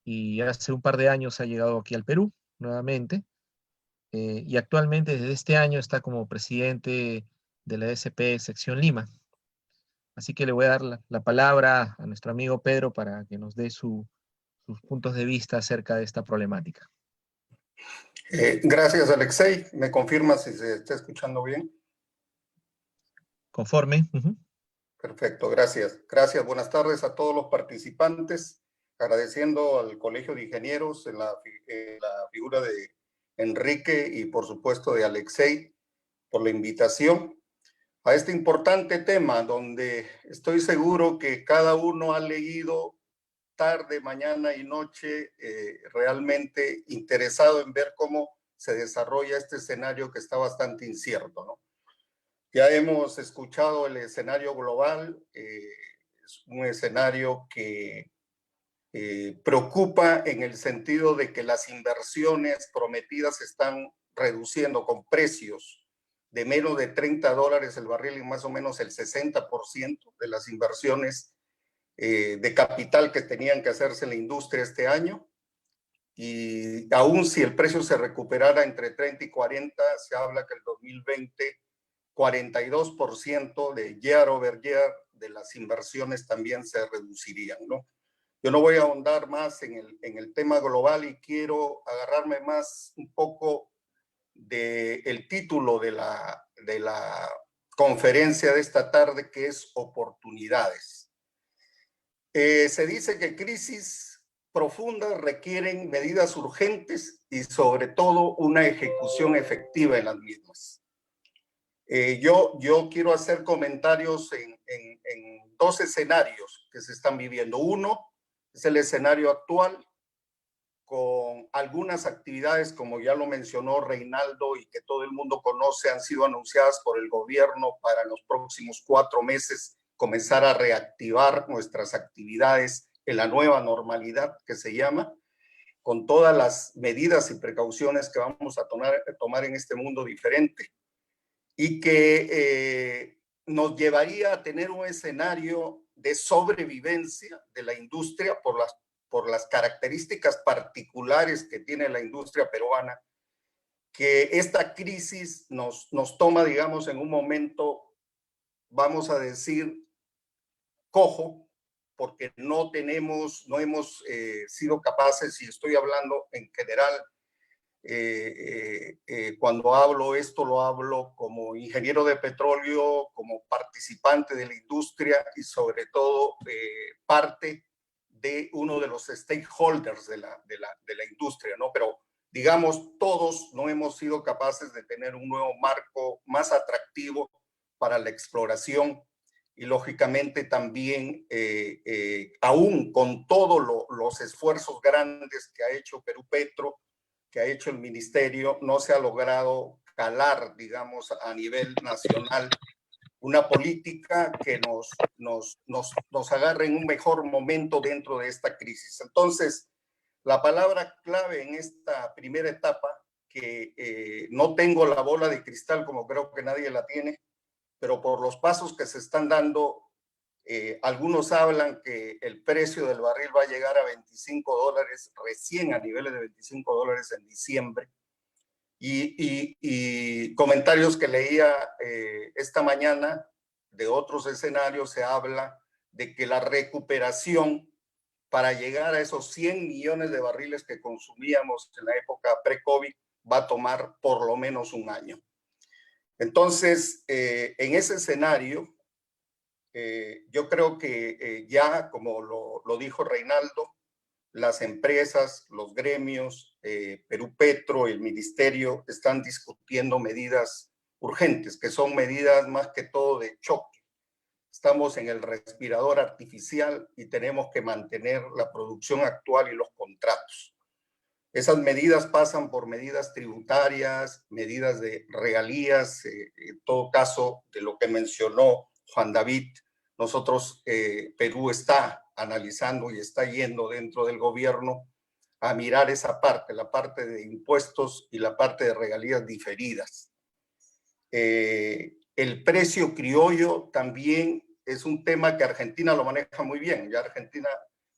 S1: y hace un par de años ha llegado aquí al Perú nuevamente, y actualmente desde este año está como presidente de la SP Sección Lima. Así que le voy a dar la palabra a nuestro amigo Pedro para que nos dé sus puntos de vista acerca de esta problemática.
S5: Gracias, Alexei. ¿Me confirma si se está escuchando bien?
S1: Conforme.
S5: Perfecto, gracias. Gracias, buenas tardes a todos los participantes. Agradeciendo al Colegio de Ingenieros en la figura de Enrique y por supuesto de Alexei por la invitación a este importante tema donde estoy seguro que cada uno ha leído tarde, mañana y noche, realmente interesado en ver cómo se desarrolla este escenario que está bastante incierto, ¿no? Ya hemos escuchado el escenario global, es un escenario que preocupa en el sentido de que las inversiones prometidas se están reduciendo con precios de menos de $30 el barril, y más o menos el 60% de las inversiones de capital que tenían que hacerse en la industria este año. Y aún si el precio se recuperara entre 30 y 40, se habla que el 2020, 42% de year over year de las inversiones también se reducirían, ¿no? Yo no voy a ahondar más en el tema global y quiero agarrarme más un poco del título de la conferencia de esta tarde, que es oportunidades. Se dice que crisis profundas requieren medidas urgentes y sobre todo una ejecución efectiva en las mismas. Yo quiero hacer comentarios en dos escenarios que se están viviendo. Uno es el escenario actual, con algunas actividades, como ya lo mencionó Reinaldo y que todo el mundo conoce, han sido anunciadas por el gobierno para los próximos 4 meses comenzar a reactivar nuestras actividades en la nueva normalidad que se llama, con todas las medidas y precauciones que vamos a tomar en este mundo diferente, y que nos llevaría a tener un escenario de sobrevivencia de la industria por las características particulares que tiene la industria peruana, que esta crisis nos toma, digamos, en un momento, vamos a decir, cojo, porque no hemos sido capaces, y estoy hablando en general, cuando hablo esto, lo hablo como ingeniero de petróleo, como participante de la industria y sobre todo parte de uno de los stakeholders de la industria, ¿no? Pero digamos, todos no hemos sido capaces de tener un nuevo marco más atractivo para la exploración y lógicamente también, aún con todos los esfuerzos grandes que ha hecho Perupetro, que ha hecho el ministerio, no se ha logrado calar, digamos, a nivel nacional una política que nos agarre en un mejor momento dentro de esta crisis. Entonces, la palabra clave en esta primera etapa, que no tengo la bola de cristal como creo que nadie la tiene, pero por los pasos que se están dando, algunos hablan que el precio del barril va a llegar a $25 recién, a niveles de $25 en diciembre. Y comentarios que leía esta mañana de otros escenarios, se habla de que la recuperación para llegar a esos 100 millones de barriles que consumíamos en la época pre-COVID va a tomar por lo menos un año. Entonces, en ese escenario, yo creo que ya, como lo dijo Reinaldo, las empresas, los gremios, Perupetro, el ministerio, están discutiendo medidas urgentes, que son medidas más que todo de choque. Estamos en el respirador artificial y tenemos que mantener la producción actual y los contratos. Esas medidas pasan por medidas tributarias, medidas de regalías, en todo caso, de lo que mencionó Juan David. Nosotros, Perú está analizando y está yendo dentro del gobierno a mirar esa parte, la parte de impuestos y la parte de regalías diferidas. El precio criollo también es un tema que Argentina lo maneja muy bien. Ya Argentina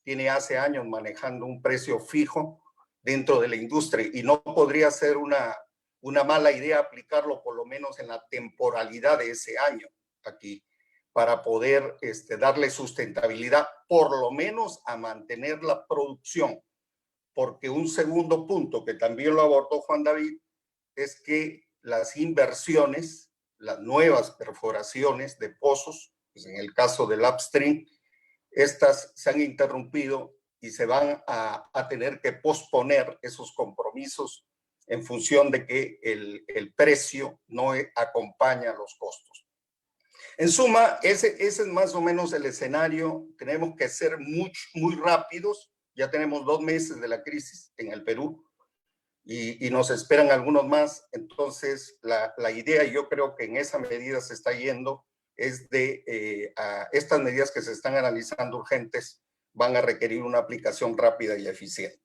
S5: tiene hace años manejando un precio fijo dentro de la industria y no podría ser una mala idea aplicarlo por lo menos en la temporalidad de ese año aquí, para poder darle sustentabilidad, por lo menos a mantener la producción. Porque un segundo punto que también lo abordó Juan David es que las inversiones, las nuevas perforaciones de pozos, pues en el caso del upstream, estas se han interrumpido y se van a tener que posponer esos compromisos en función de que el precio no acompaña los costos. En suma, ese es más o menos el escenario. Tenemos que ser muy rápidos. Ya tenemos 2 meses de la crisis en el Perú y nos esperan algunos más. Entonces, la idea, y yo creo que en esa medida se está yendo, es de estas medidas que se están analizando urgentes van a requerir una aplicación rápida y eficiente.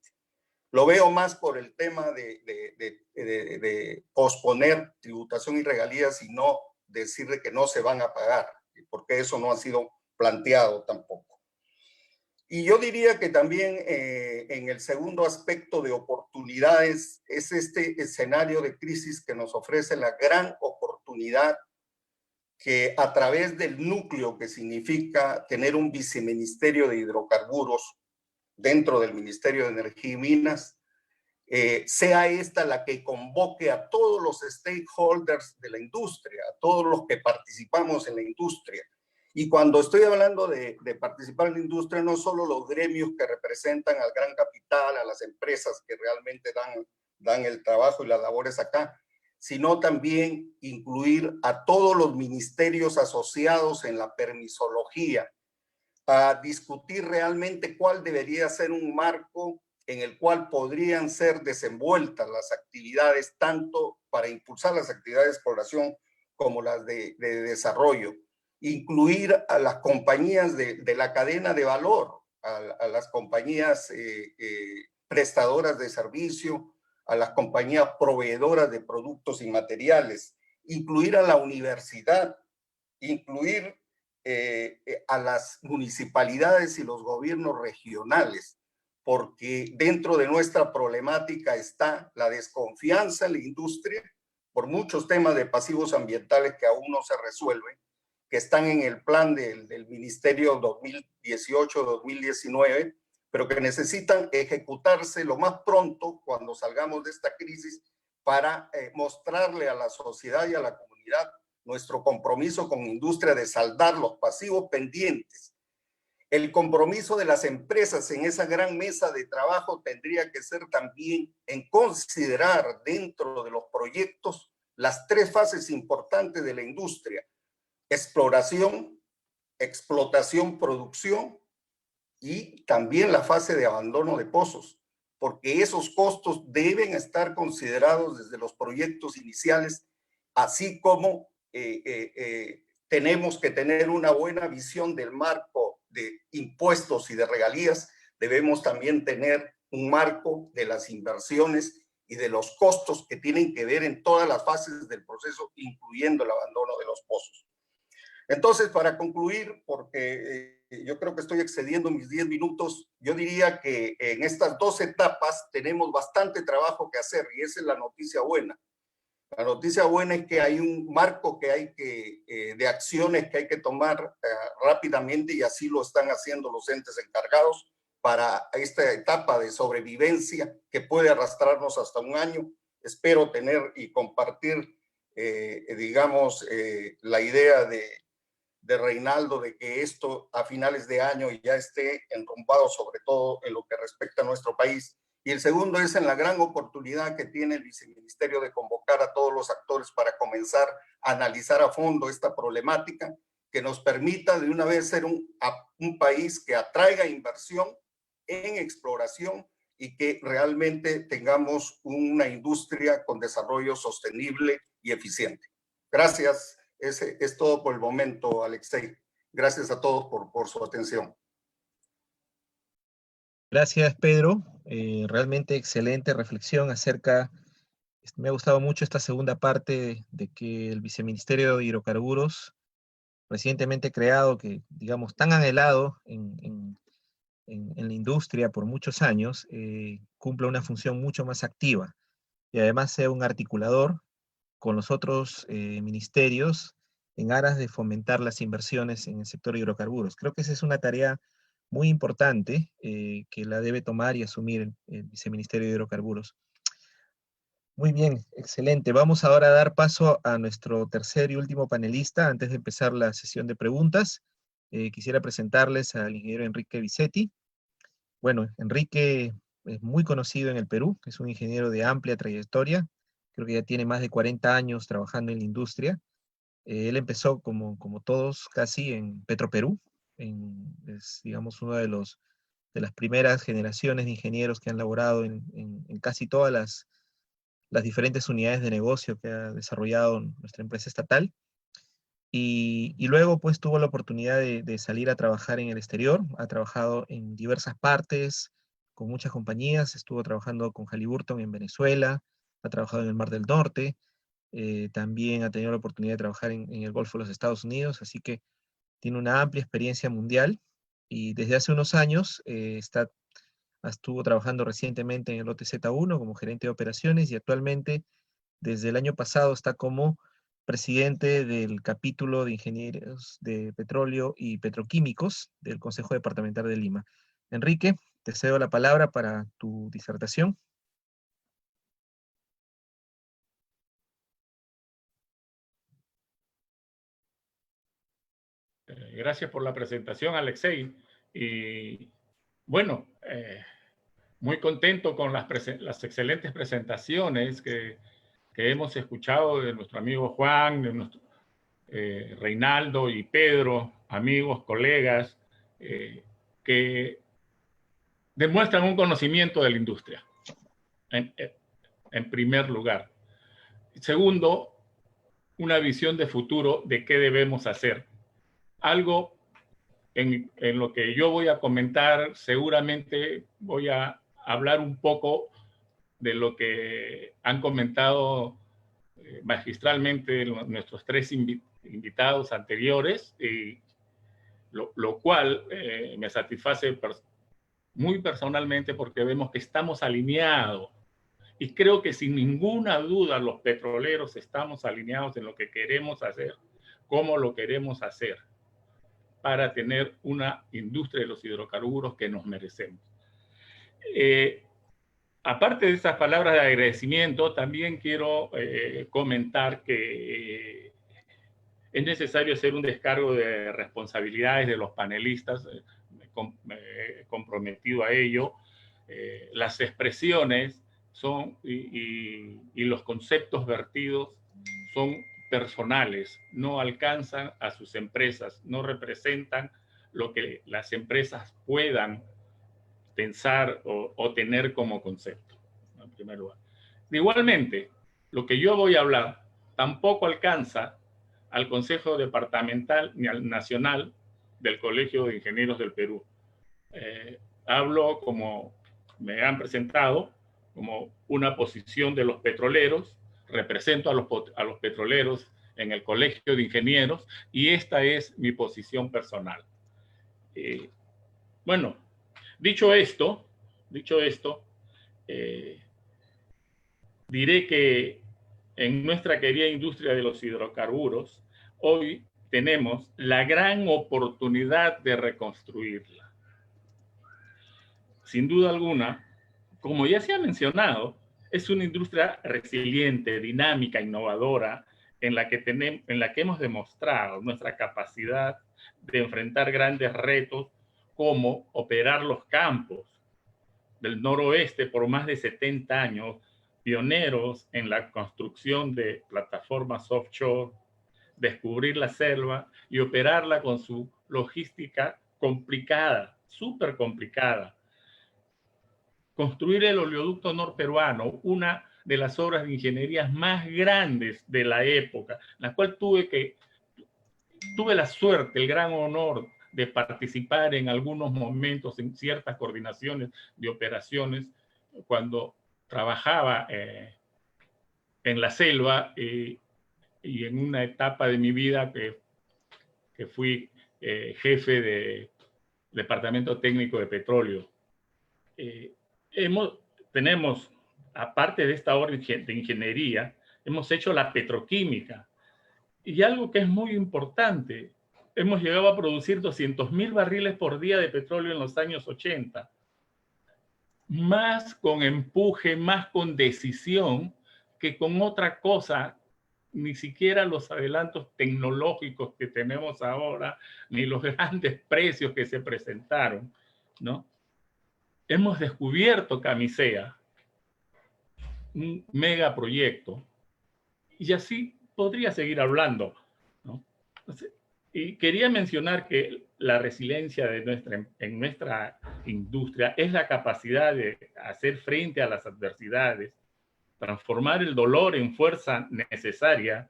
S5: Lo veo más por el tema de posponer tributación y regalías y no decirle que no se van a pagar, porque eso no ha sido planteado tampoco. Y yo diría que también en el segundo aspecto de oportunidades es este escenario de crisis que nos ofrece la gran oportunidad que a través del núcleo que significa tener un viceministerio de hidrocarburos dentro del Ministerio de Energía y Minas, sea esta la que convoque a todos los stakeholders de la industria, a todos los que participamos en la industria. Y cuando estoy hablando de participar en la industria, no solo los gremios que representan al gran capital, a las empresas que realmente dan el trabajo y las labores acá, sino también incluir a todos los ministerios asociados en la permisología, a discutir realmente cuál debería ser un marco en el cual podrían ser desenvueltas las actividades, tanto para impulsar las actividades de exploración como las de desarrollo. Incluir a las compañías de la cadena de valor, a las compañías prestadoras de servicio, a las compañías proveedoras de productos y materiales, incluir a la universidad, incluir a las municipalidades y los gobiernos regionales, porque dentro de nuestra problemática está la desconfianza en la industria por muchos temas de pasivos ambientales que aún no se resuelven, que están en el plan del Ministerio 2018-2019, pero que necesitan ejecutarse lo más pronto cuando salgamos de esta crisis para mostrarle a la sociedad y a la comunidad nuestro compromiso con la industria de saldar los pasivos pendientes. El compromiso de las empresas en esa gran mesa de trabajo tendría que ser también en considerar dentro de los proyectos las 3 fases importantes de la industria: exploración, explotación, producción y también la fase de abandono de pozos, porque esos costos deben estar considerados desde los proyectos iniciales, así como tenemos que tener una buena visión del marco de impuestos y de regalías. Debemos también tener un marco de las inversiones y de los costos que tienen que ver en todas las fases del proceso, incluyendo el abandono de los pozos. Entonces, para concluir, porque yo creo que estoy excediendo mis 10 minutos, yo diría que en estas 2 etapas tenemos bastante trabajo que hacer, y esa es la noticia buena. La noticia buena es que hay un marco que hay de acciones que hay que tomar rápidamente, y así lo están haciendo los entes encargados para esta etapa de sobrevivencia que puede arrastrarnos hasta un año. Espero tener y compartir, digamos, la idea de Reinaldo de que esto a finales de año ya esté enrumbado, sobre todo en lo que respecta a nuestro país. Y el segundo es en la gran oportunidad que tiene el viceministerio de convocar a todos los actores para comenzar a analizar a fondo esta problemática, que nos permita de una vez ser un país que atraiga inversión en exploración y que realmente tengamos una industria con desarrollo sostenible y eficiente. Gracias. Ese es todo por el momento, Alexei. Gracias a todos por su atención.
S1: Gracias, Pedro. Realmente excelente reflexión acerca, me ha gustado mucho esta segunda parte de que el Viceministerio de Hidrocarburos, recientemente creado, que digamos tan anhelado en la industria por muchos años, cumpla una función mucho más activa y además sea un articulador con los otros ministerios en aras de fomentar las inversiones en el sector de hidrocarburos. Creo que esa es una tarea muy importante que la debe tomar y asumir el Viceministerio de Hidrocarburos. Muy bien, excelente. Vamos ahora a dar paso a nuestro tercer y último panelista antes de empezar la sesión de preguntas. Quisiera presentarles al ingeniero Enrique Vicetti. Bueno, Enrique es muy conocido en el Perú, es un ingeniero de amplia trayectoria, creo que ya tiene más de 40 años trabajando en la industria, Él empezó, como todos, casi en Petroperú, es, digamos, uno de las primeras generaciones de ingenieros que han laborado en casi todas las diferentes unidades de negocio que ha desarrollado nuestra empresa estatal. Y luego pues tuvo la oportunidad de salir a trabajar en el exterior, ha trabajado en diversas partes, con muchas compañías, estuvo trabajando con Halliburton en Venezuela, ha trabajado en el Mar del Norte, también ha tenido la oportunidad de trabajar en el Golfo de los Estados Unidos, así que tiene una amplia experiencia mundial y desde hace unos años estuvo trabajando recientemente en el OTZ-1 como gerente de operaciones y actualmente desde el año pasado está como presidente del capítulo de ingenieros de petróleo y petroquímicos del Consejo Departamental de Lima. Enrique, te cedo la palabra para tu disertación.
S6: Gracias por la presentación, Alexei. Y bueno, muy contento con las excelentes presentaciones que hemos escuchado de nuestro amigo Juan, de nuestro Reinaldo y Pedro, amigos, colegas, que demuestran un conocimiento de la industria, en primer lugar. Segundo, una visión de futuro de qué debemos hacer. Algo en lo que yo voy a comentar, seguramente voy a hablar un poco de lo que han comentado magistralmente nuestros tres invitados anteriores, y lo cual me satisface muy personalmente porque vemos que estamos alineados. Y creo que sin ninguna duda los petroleros estamos alineados en lo que queremos hacer, cómo lo queremos hacer, para tener una industria de los hidrocarburos que nos merecemos. Aparte de estas palabras de agradecimiento, también quiero comentar que es necesario hacer un descargo de responsabilidades de los panelistas, me he comprometido a ello. Las expresiones son y los conceptos vertidos son personales, no alcanzan a sus empresas, no representan lo que las empresas puedan pensar o tener como concepto, en primer lugar. Igualmente, lo que yo voy a hablar tampoco alcanza al Consejo Departamental ni al Nacional del Colegio de Ingenieros del Perú. Hablo, como me han presentado, como una posición de los petroleros, represento a los petroleros en el Colegio de Ingenieros y esta es mi posición personal. Bueno, dicho esto, diré que en nuestra querida industria de los hidrocarburos, hoy tenemos la gran oportunidad de reconstruirla. Sin duda alguna, como ya se ha mencionado, es una industria resiliente, dinámica, innovadora, en la que hemos demostrado nuestra capacidad de enfrentar grandes retos como operar los campos del noroeste por más de 70 años, pioneros en la construcción de plataformas offshore, descubrir la selva y operarla con su logística complicada, súper complicada. Construir el oleoducto norperuano, una de las obras de ingeniería más grandes de la época, en la cual tuve la suerte, el gran honor de participar en algunos momentos en ciertas coordinaciones de operaciones cuando trabajaba en la selva y en una etapa de mi vida que fui jefe de Departamento Técnico de Petróleo. Tenemos, aparte de esta obra de ingeniería, hemos hecho la petroquímica. Y algo que es muy importante, hemos llegado a producir 200.000 barriles por día de petróleo en los años 80. Más con empuje, más con decisión que con otra cosa. Ni siquiera los adelantos tecnológicos que tenemos ahora, ni los grandes precios que se presentaron, ¿no? Hemos descubierto Camisea, un megaproyecto, y así podría seguir hablando, Y quería mencionar que la resiliencia en nuestra industria es la capacidad de hacer frente a las adversidades, transformar el dolor en fuerza necesaria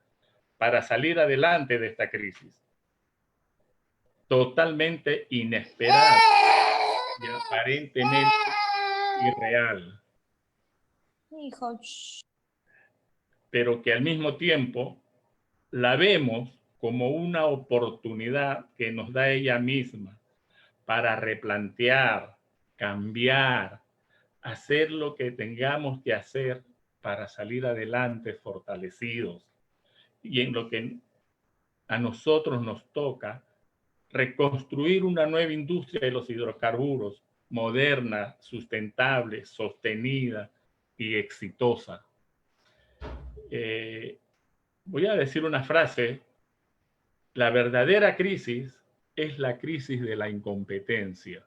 S6: para salir adelante de esta crisis. Totalmente inesperada y aparentemente irreal.
S7: Hijo.
S6: Pero que al mismo tiempo la vemos como una oportunidad que nos da ella misma para replantear, cambiar, hacer lo que tengamos que hacer para salir adelante fortalecidos. Y en lo que a nosotros nos toca, reconstruir una nueva industria de los hidrocarburos, moderna, sustentable, sostenida y exitosa. Voy a decir una frase: la verdadera crisis es la crisis de la incompetencia,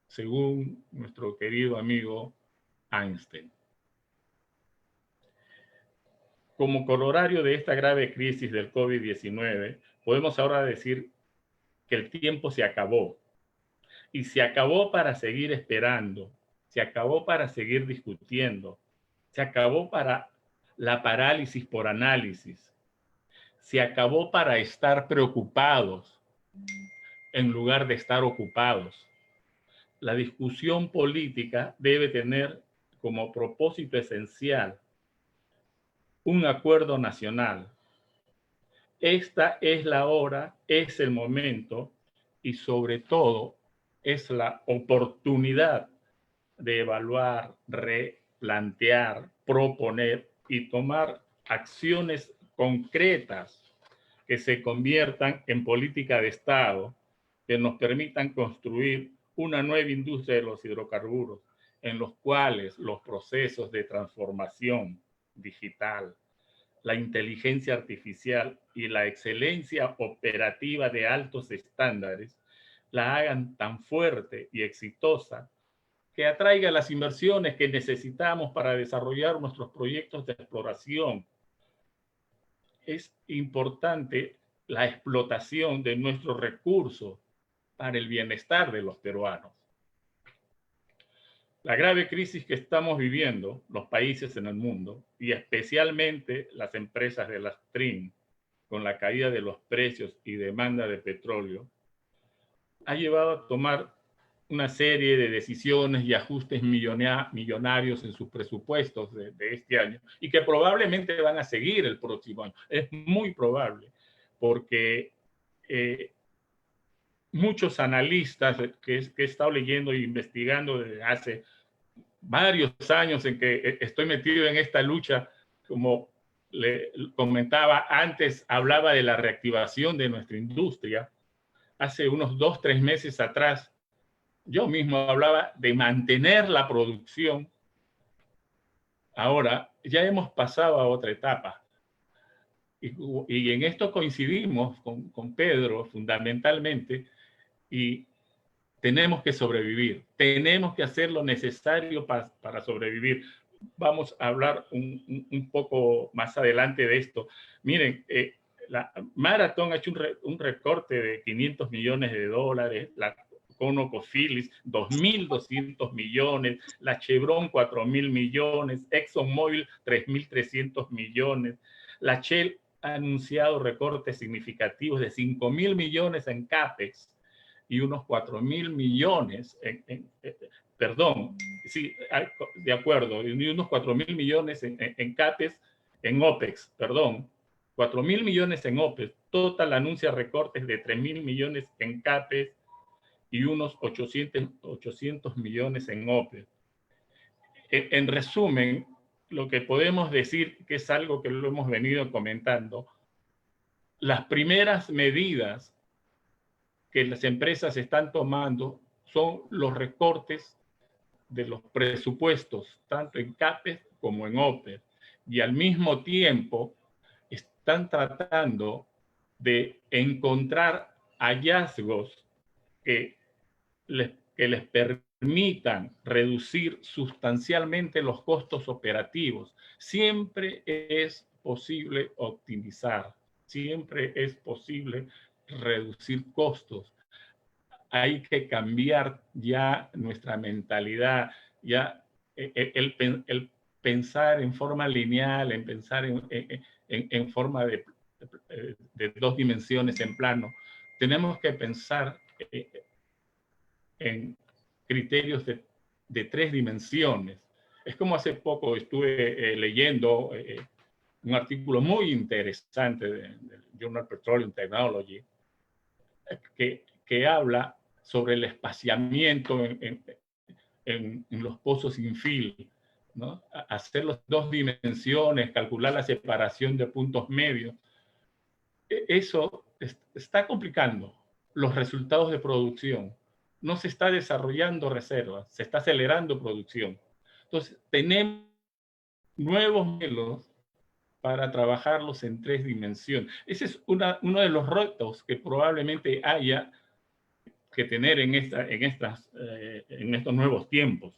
S6: según nuestro querido amigo Einstein. Como corolario de esta grave crisis del COVID-19, podemos ahora decir que el tiempo se acabó. Y se acabó para seguir esperando, se acabó para seguir discutiendo, se acabó para la parálisis por análisis, se acabó para estar preocupados en lugar de estar ocupados. La discusión política debe tener como propósito esencial un acuerdo nacional. Esta es la hora, es el momento y sobre todo es la oportunidad de evaluar, replantear, proponer y tomar acciones concretas que se conviertan en política de Estado, que nos permitan construir una nueva industria de los hidrocarburos, en los cuales los procesos de transformación digital, la inteligencia artificial y la excelencia operativa de altos estándares la hagan tan fuerte y exitosa que atraiga las inversiones que necesitamos para desarrollar nuestros proyectos de exploración. Es importante la explotación de nuestros recursos para el bienestar de los peruanos. La grave crisis que estamos viviendo, los países en el mundo, y especialmente las empresas de la upstream, con la caída de los precios y demanda de petróleo, ha llevado a tomar una serie de decisiones y ajustes millonarios en sus presupuestos de este año y que probablemente van a seguir el próximo año. Es muy probable, porque muchos analistas que he estado leyendo e investigando desde hace varios años en que estoy metido en esta lucha, como le comentaba antes, hablaba de la reactivación de nuestra industria. Hace unos 2 o 3 meses atrás, yo mismo hablaba de mantener la producción. Ahora ya hemos pasado a otra etapa. Y en esto coincidimos con Pedro fundamentalmente, y tenemos que sobrevivir. Tenemos que hacer lo necesario para sobrevivir. Vamos a hablar un poco más adelante de esto. Miren, la Marathon ha hecho un recorte de $500 millones, la ConocoPhillips 2.200 millones, la Chevron 4.000 millones, ExxonMobil 3.300 millones, la Shell ha anunciado recortes significativos de 5.000 millones en CAPEX y unos 4.000 millones perdón, sí, de acuerdo, y unos 4.000 millones en CAPEX, en OPEX, perdón, 4.000 millones en OPEX. Total anuncia recortes de 3.000 millones en CAPEX y unos 800 millones en OPEX. En resumen, lo que podemos decir, que es algo que lo hemos venido comentando, las primeras medidas que las empresas están tomando son los recortes de los presupuestos, tanto en CAPEX como en OPEX, y al mismo tiempo están tratando de encontrar hallazgos que les permitan reducir sustancialmente los costos operativos. Siempre es posible optimizar, siempre es posible reducir costos. Hay que cambiar ya nuestra mentalidad, ya el pensar en forma lineal, en pensar en forma de 2 dimensiones en plano. Tenemos que pensar en criterios de 3 dimensiones. Es como hace poco estuve leyendo un artículo muy interesante del Journal Petroleum Technology que habla sobre el espaciamiento en los pozos infill, ¿no? Hacer las 2 dimensiones, calcular la separación de puntos medios. Eso está complicando los resultados de producción. No se está desarrollando reservas, se está acelerando producción. Entonces, tenemos nuevos modelos para trabajarlos en 3 dimensiones. Ese es uno de los retos que probablemente haya que tener en estos nuevos tiempos.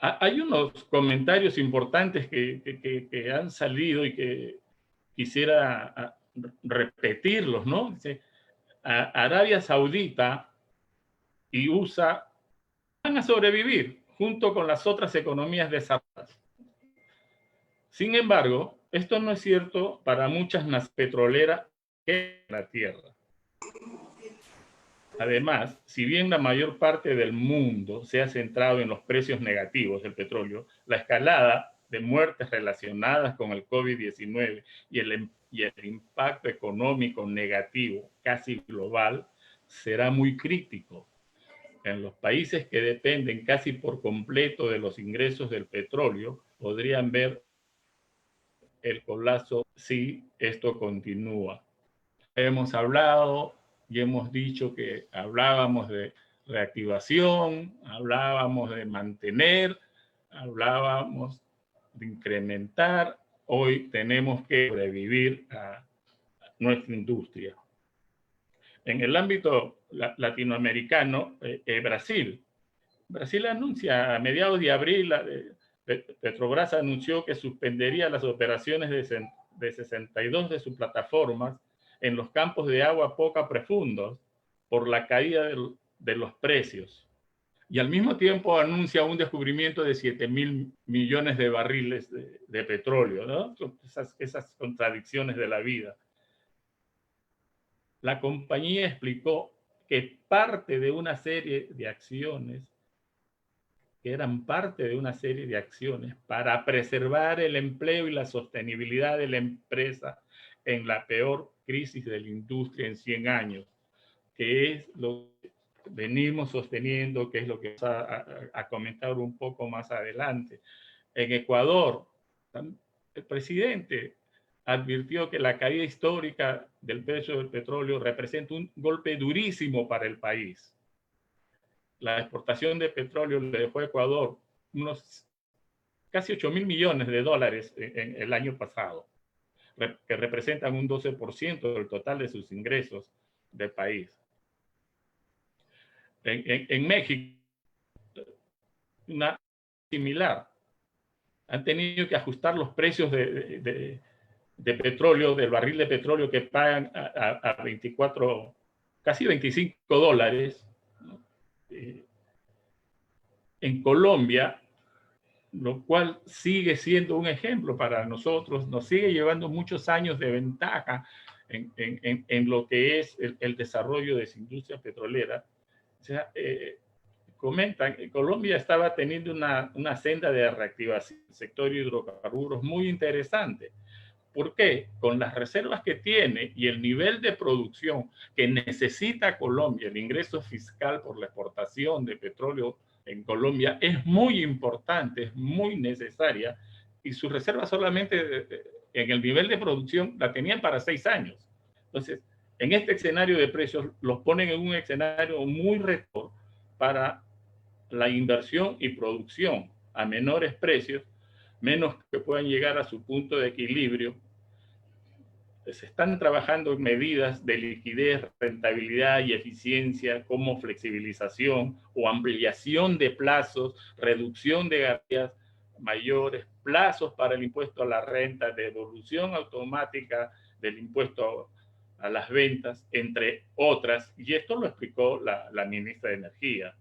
S6: Hay unos comentarios importantes que han salido y que quisiera repetirlos, ¿no? Dice, Arabia Saudita y USA van a sobrevivir junto con las otras economías desarrolladas. Sin embargo, esto no es cierto para muchas naciones petroleras en la Tierra. Además, si bien la mayor parte del mundo se ha centrado en los precios negativos del petróleo, la escalada de muertes relacionadas con el COVID-19 y el impacto económico negativo casi global será muy crítico. En los países que dependen casi por completo de los ingresos del petróleo, podrían ver el colapso si esto continúa. Hemos hablado y hemos dicho que hablábamos de reactivación, hablábamos de mantener, hablábamos de incrementar. Hoy tenemos que sobrevivir a nuestra industria. En el ámbito latinoamericano, Brasil anuncia a mediados de abril, Petrobras anunció que suspendería las operaciones de 62 de sus plataformas en los campos de agua poco profundos por la caída de los precios. Y al mismo tiempo anuncia un descubrimiento de 7.000 millones de barriles de petróleo, ¿no? Esas contradicciones de la vida. La compañía explicó que parte de una serie de acciones, que eran parte de una serie de acciones para preservar el empleo y la sostenibilidad de la empresa en la peor crisis de la industria en 100 años, que es lo que venimos sosteniendo, que es lo que vamos a comentar un poco más adelante. En Ecuador, el presidente advirtió que la caída histórica del precio del petróleo representa un golpe durísimo para el país. La exportación de petróleo le dejó a Ecuador unos casi 8.000 millones de dólares en el año pasado, que representan un 12% del total de sus ingresos del país. En México, una similar. Han tenido que ajustar los precios de petróleo, del barril de petróleo que pagan a 24, casi 25 dólares. ¿No? En Colombia, lo cual sigue siendo un ejemplo para nosotros, nos sigue llevando muchos años de ventaja en lo que es el desarrollo de esa industria petrolera. O sea, comentan que Colombia estaba teniendo una senda de reactivación del sector hidrocarburos muy interesante. ¿Por qué? Con las reservas que tiene y el nivel de producción que necesita Colombia, el ingreso fiscal por la exportación de petróleo en Colombia es muy importante, es muy necesaria, y su reserva solamente en el nivel de producción la tenían para 6 años. Entonces, en este escenario de precios, los ponen en un escenario muy reto para la inversión y producción a menores precios, menos que puedan llegar a su punto de equilibrio. Se están trabajando en medidas de liquidez, rentabilidad y eficiencia como flexibilización o ampliación de plazos, reducción de garantías mayores, plazos para el impuesto a la renta, devolución automática del impuesto a las ventas, entre otras, y esto lo explicó la ministra de Energía.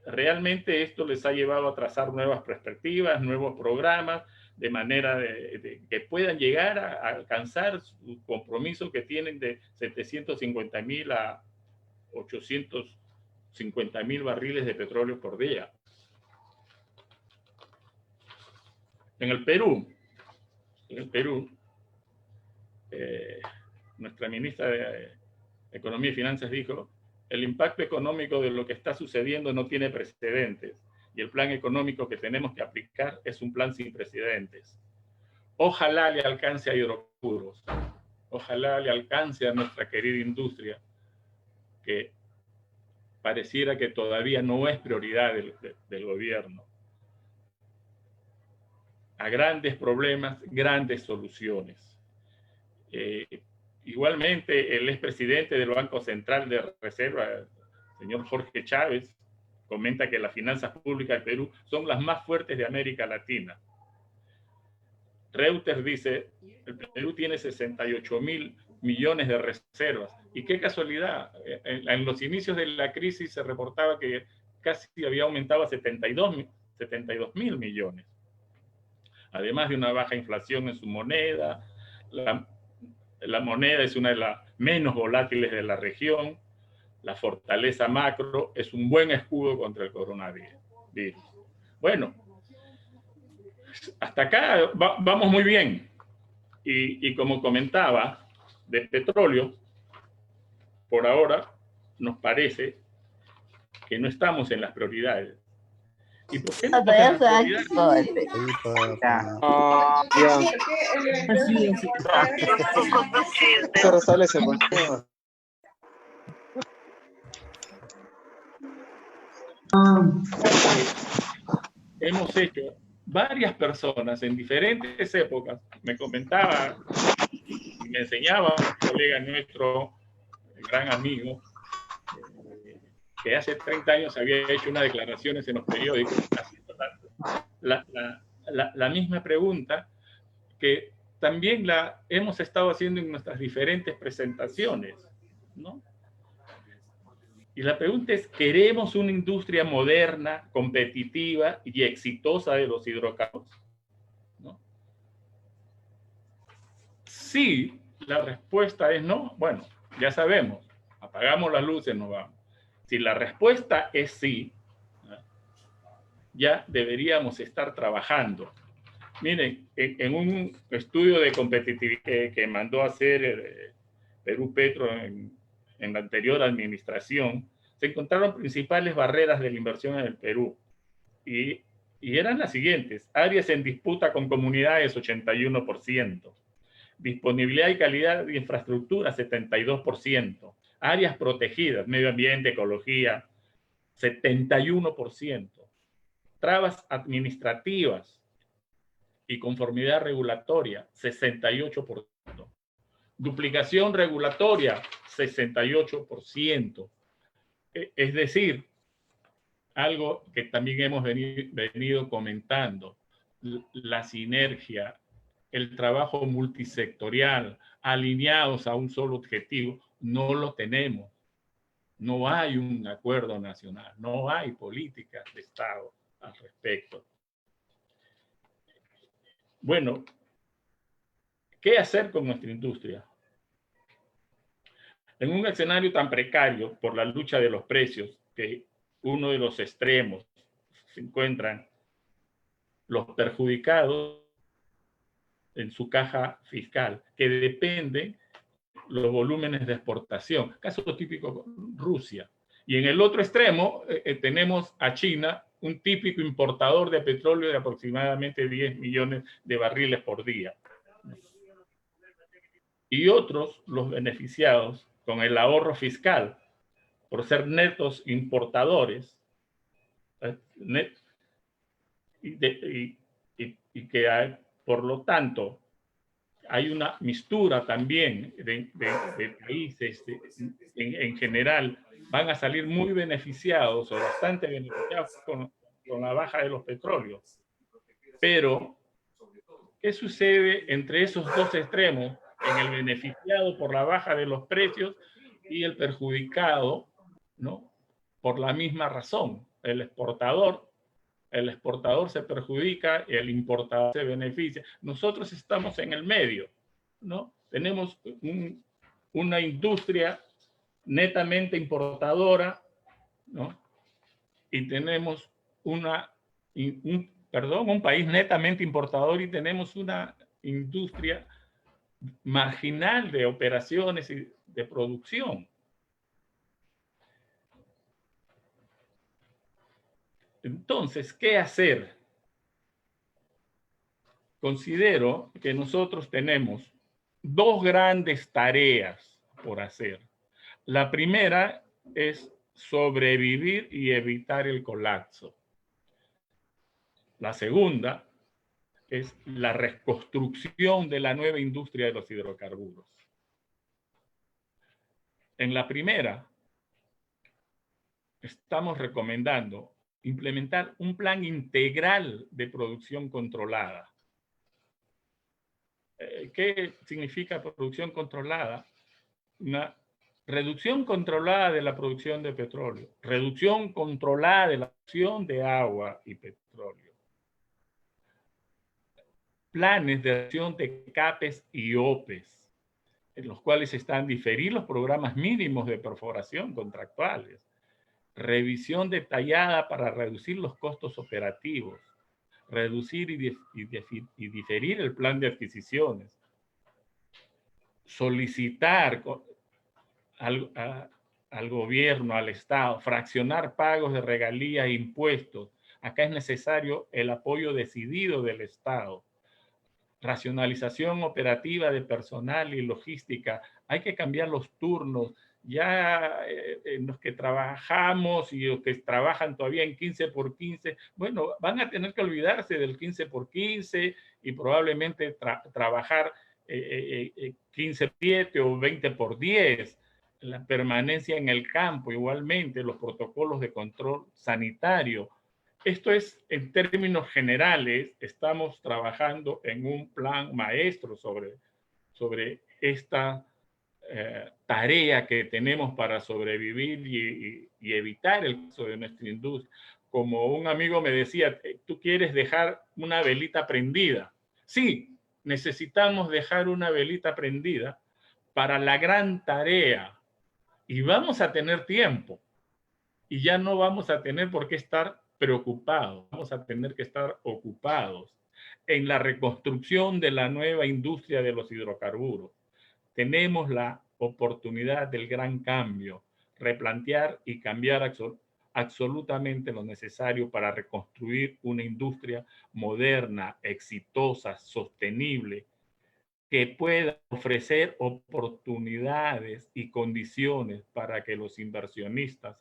S6: Realmente esto les ha llevado a trazar nuevas perspectivas, nuevos programas, de manera de que puedan llegar a alcanzar su compromiso que tienen de 750.000 a 850.000 barriles de petróleo por día. En el Perú, nuestra ministra de Economía y Finanzas dijo: el impacto económico de lo que está sucediendo no tiene precedentes y el plan económico que tenemos que aplicar es un plan sin precedentes. Ojalá le alcance a hidrocarburos, ojalá le alcance a nuestra querida industria, que pareciera que todavía no es prioridad del gobierno. A grandes problemas, grandes soluciones. Igualmente, el expresidente del Banco Central de Reserva, el señor Jorge Chávez, comenta que las finanzas públicas del Perú son las más fuertes de América Latina. Reuters dice, el Perú tiene 68.000 millones de reservas. Y qué casualidad, en los inicios de la crisis se reportaba que casi había aumentado a 72.000 millones. Además de una baja inflación en su moneda, la moneda es una de las menos volátiles de la región, la fortaleza macro es un buen escudo contra el coronavirus. Bueno, hasta acá vamos muy bien. Y como comentaba, de petróleo, por ahora nos parece que no estamos en las prioridades. ¿Y por qué no estamos en las prioridades? Hemos hecho varias personas en diferentes épocas, me comentaba y me enseñaba un colega nuestro, el gran amigo, que hace 30 años había hecho unas declaraciones en los periódicos, la misma pregunta que también la hemos estado haciendo en nuestras diferentes presentaciones, ¿no? Y la pregunta es, ¿queremos una industria moderna, competitiva y exitosa de los hidrocarburos? ¿No? Si la respuesta es no, bueno, ya sabemos, apagamos las luces, nos vamos. Si la respuesta es sí, ya deberíamos estar trabajando. Miren, en un estudio de competitividad que mandó a hacer Perú Petro en la anterior administración, se encontraron principales barreras de la inversión en el Perú. Y eran las siguientes: áreas en disputa con comunidades, 81%. Disponibilidad y calidad de infraestructura, 72%. Áreas protegidas, medio ambiente, ecología, 71%. Trabas administrativas y conformidad regulatoria, 68%. Duplicación regulatoria, 68%. Es decir, algo que también hemos venido comentando, la sinergia, el trabajo multisectorial, alineados a un solo objetivo, no lo tenemos. No hay un acuerdo nacional, no hay políticas de Estado al respecto. Bueno, ¿qué hacer con nuestra industria? En un escenario tan precario por la lucha de los precios, que uno de los extremos se encuentran los perjudicados en su caja fiscal, que depende los volúmenes de exportación. Caso típico, Rusia. Y en el otro extremo tenemos a China, un típico importador de petróleo de aproximadamente 10 millones de barriles por día. Y otros, los beneficiados con el ahorro fiscal, por ser netos importadores, y que hay, por lo tanto, hay una mistura también de países en general, van a salir muy beneficiados o bastante beneficiados con la baja de los petróleos. Pero, ¿qué sucede entre esos dos extremos en el beneficiado por la baja de los precios y el perjudicado, ¿no?, por la misma razón. El exportador se perjudica y el importador se beneficia. Nosotros estamos en el medio, ¿no? Tenemos una industria netamente importadora, ¿no? Y tenemos un país netamente importador y tenemos una industria marginal de operaciones y de producción. Entonces, ¿qué hacer? Considero que nosotros tenemos dos grandes tareas por hacer. La primera es sobrevivir y evitar el colapso. La segunda es la reconstrucción de la nueva industria de los hidrocarburos. En la primera, estamos recomendando implementar un plan integral de producción controlada. ¿Qué significa producción controlada? Una reducción controlada de la producción de petróleo, reducción controlada de la producción de agua y petróleo, planes de acción de CAPES y OPES, en los cuales están diferir los programas mínimos de perforación contractuales, revisión detallada para reducir los costos operativos, reducir y diferir el plan de adquisiciones, solicitar al gobierno, al Estado, fraccionar pagos de regalías e impuestos. Acá es necesario el apoyo decidido del Estado. Racionalización operativa de personal y logística. Hay que cambiar los turnos. Ya en los que trabajamos y los que trabajan todavía en 15 por 15, bueno, van a tener que olvidarse del 15 por 15 y probablemente trabajar 15 por 7 o 20 por 10. La permanencia en el campo, igualmente, los protocolos de control sanitario. Esto es, en términos generales, estamos trabajando en un plan maestro sobre esta tarea que tenemos para sobrevivir y evitar el caso de nuestra industria. Como un amigo me decía, tú quieres dejar una velita prendida. Sí, necesitamos dejar una velita prendida para la gran tarea y vamos a tener tiempo y ya no vamos a tener por qué estar preocupados, vamos a tener que estar ocupados en la reconstrucción de la nueva industria de los hidrocarburos. Tenemos la oportunidad del gran cambio, replantear y cambiar absolutamente lo necesario para reconstruir una industria moderna, exitosa, sostenible, que pueda ofrecer oportunidades y condiciones para que los inversionistas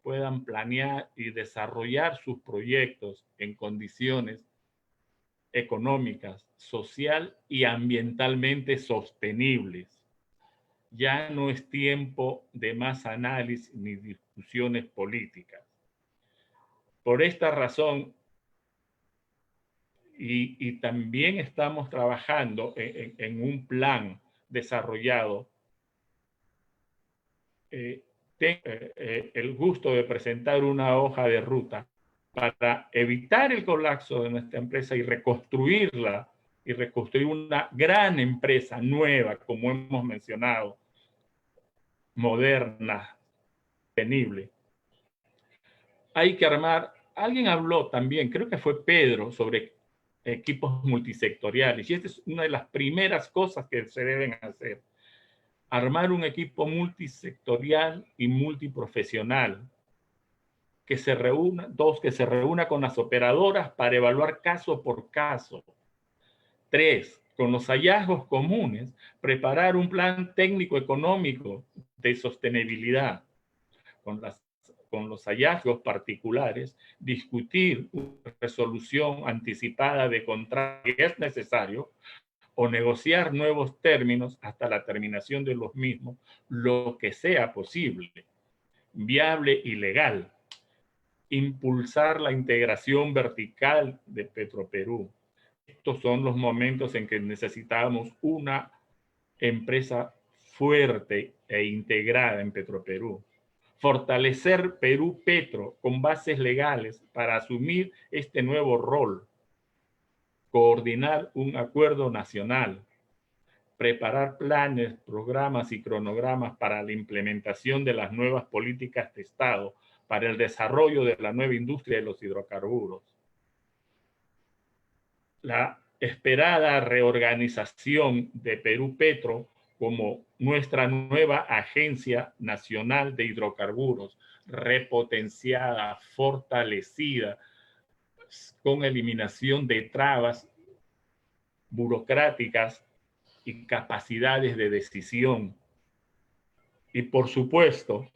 S6: puedan planear y desarrollar sus proyectos en condiciones económicas, social y ambientalmente sostenibles. Ya no es tiempo de más análisis ni discusiones políticas. Por esta razón, y también estamos trabajando en un plan desarrollado. Tengo el gusto de presentar una hoja de ruta para evitar el colapso de nuestra empresa y reconstruirla, y reconstruir una gran empresa nueva, como hemos mencionado, moderna, sostenible. Hay que armar, alguien habló también, creo que fue Pedro, sobre equipos multisectoriales, y esta es una de las primeras cosas que se deben hacer. Armar un equipo multisectorial y multiprofesional que se reúna, que se reúna con las operadoras para evaluar caso por caso. 3, con los hallazgos comunes, preparar un plan técnico económico de sostenibilidad. Con los hallazgos particulares, discutir una resolución anticipada de contrato que es necesario o negociar nuevos términos hasta la terminación de los mismos, lo que sea posible, viable y legal. Impulsar la integración vertical de Petroperú. Estos son los momentos en que necesitamos una empresa fuerte e integrada en Petroperú. Fortalecer Perú Petro con bases legales para asumir este nuevo rol. Coordinar un acuerdo nacional. Preparar planes, programas y cronogramas para la implementación de las nuevas políticas de Estado para el desarrollo de la nueva industria de los hidrocarburos. La esperada reorganización de Perú Petro como nuestra nueva Agencia Nacional de Hidrocarburos, repotenciada, fortalecida, con eliminación de trabas burocráticas y capacidades de decisión. Y por supuesto,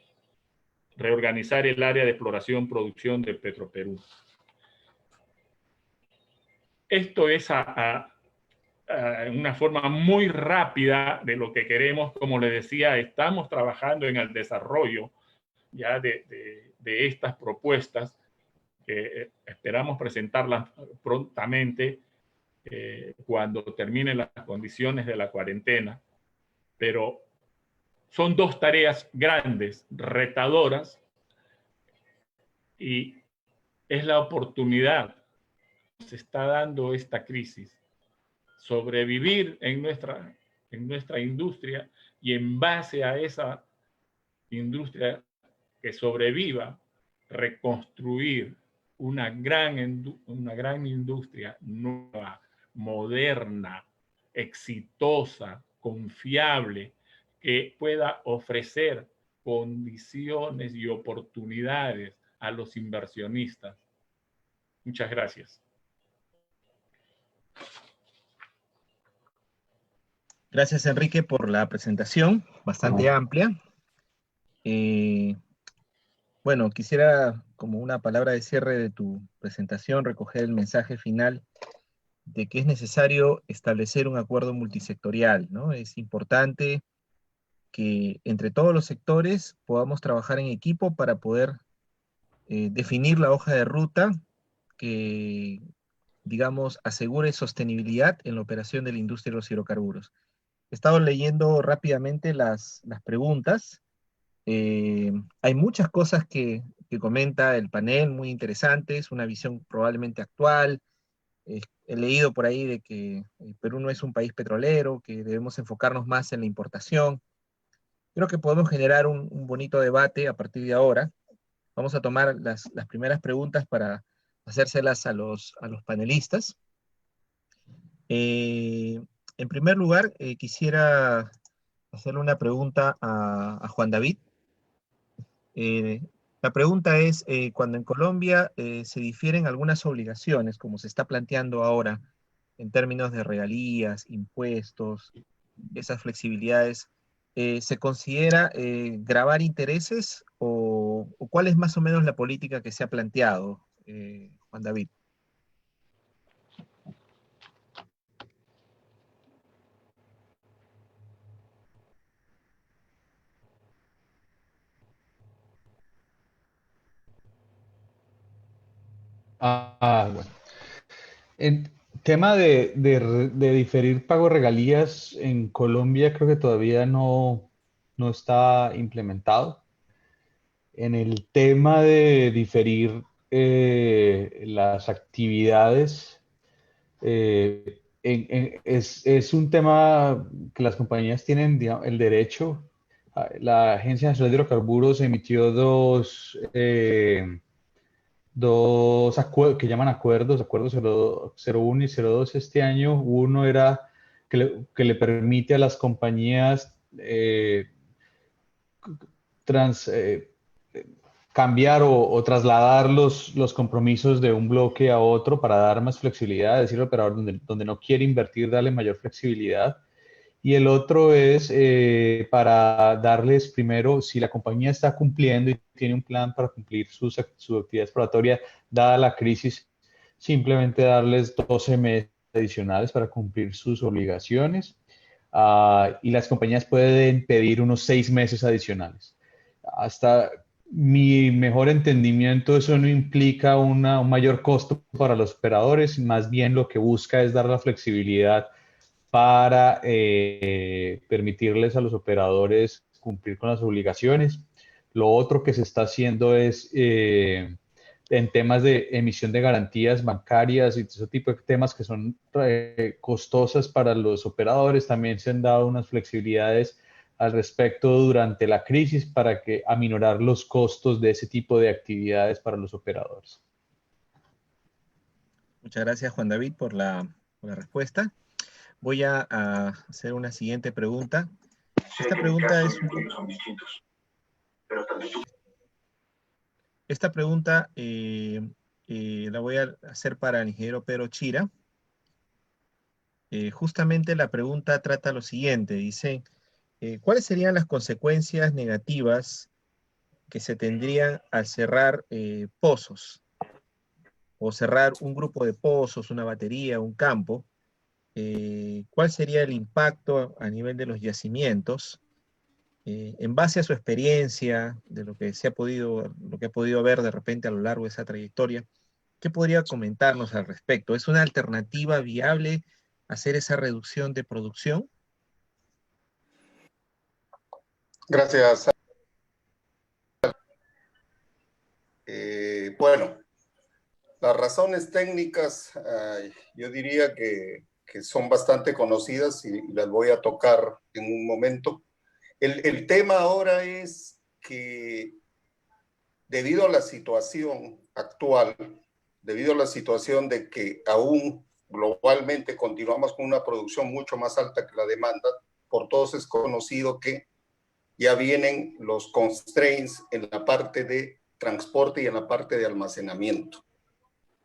S6: reorganizar el área de exploración y producción de Petroperú. Esto es una forma muy rápida de lo que queremos. Como les decía, estamos trabajando en el desarrollo ya de estas propuestas, que esperamos presentarlas prontamente cuando terminen las condiciones de la cuarentena. Pero son dos tareas grandes, retadoras, y es la oportunidad que se está dando esta crisis. Sobrevivir en nuestra industria, y en base a esa industria que sobreviva, reconstruir una gran industria nueva, moderna, exitosa, confiable, que pueda ofrecer condiciones y oportunidades a los inversionistas. Muchas gracias.
S1: Gracias, Enrique, por la presentación, bastante amplia. Bueno, quisiera, como una palabra de cierre de tu presentación, recoger el mensaje final de que es necesario establecer un acuerdo multisectorial, ¿no? Es importante que entre todos los sectores podamos trabajar en equipo para poder definir la hoja de ruta que, digamos, asegure sostenibilidad en la operación de la industria de los hidrocarburos. He estado leyendo rápidamente las preguntas. Hay muchas cosas que comenta el panel, muy interesantes, una visión probablemente actual. He leído por ahí de que Perú no es un país petrolero, que debemos enfocarnos más en la importación. Creo que podemos generar un bonito debate a partir de ahora. Vamos a tomar las primeras preguntas para hacérselas a los panelistas. En primer lugar, quisiera hacerle una pregunta a Juan David. La pregunta es, cuando en Colombia se difieren algunas obligaciones, como se está planteando ahora, en términos de regalías, impuestos, esas flexibilidades, ¿se considera gravar intereses o cuál es más o menos la política que se ha planteado, Juan David?
S2: Bueno. En tema de diferir pago de regalías en Colombia, creo que todavía no está implementado. En el tema de diferir las actividades, es un tema que las compañías tienen, digamos, el derecho. La Agencia Nacional de Hidrocarburos emitió dos acuerdos que llaman acuerdos 01 y 02 este año. Uno era que le permite a las compañías cambiar o trasladar los compromisos de un bloque a otro para dar más flexibilidad, decirle al operador donde no quiere invertir, darle mayor flexibilidad. Y el otro es para darles primero, si la compañía está cumpliendo y tiene un plan para cumplir su actividad exploratoria, dada la crisis, simplemente darles 12 meses adicionales para cumplir sus obligaciones. Y las compañías pueden pedir unos 6 meses adicionales. Hasta mi mejor entendimiento, eso no implica un mayor costo para los operadores, más bien lo que busca es dar la flexibilidad para permitirles a los operadores cumplir con las obligaciones. Lo otro que se está haciendo es en temas de emisión de garantías bancarias y ese tipo de temas que son costosas para los operadores. También se han dado unas flexibilidades al respecto durante la crisis para aminorar los costos de ese tipo de actividades para los operadores.
S1: Muchas gracias, Juan David, por la respuesta. Voy a hacer una siguiente pregunta. Esta pregunta es un poco... Esta pregunta la voy a hacer para el ingeniero Pedro Chira. Justamente la pregunta trata lo siguiente. Dice, ¿cuáles serían las consecuencias negativas que se tendrían al cerrar pozos? O cerrar un grupo de pozos, una batería, un campo. ¿Cuál sería el impacto a nivel de los yacimientos? En base a su experiencia, de lo que ha podido ver de repente a lo largo de esa trayectoria, ¿qué podría comentarnos al respecto? ¿Es una alternativa viable hacer esa reducción de producción?
S5: Gracias. Bueno, las razones técnicas yo diría que son bastante conocidas y las voy a tocar en un momento. El tema ahora es que debido a la situación actual, debido a la situación de que aún globalmente continuamos con una producción mucho más alta que la demanda, por todos es conocido que ya vienen los constraints en la parte de transporte y en la parte de almacenamiento.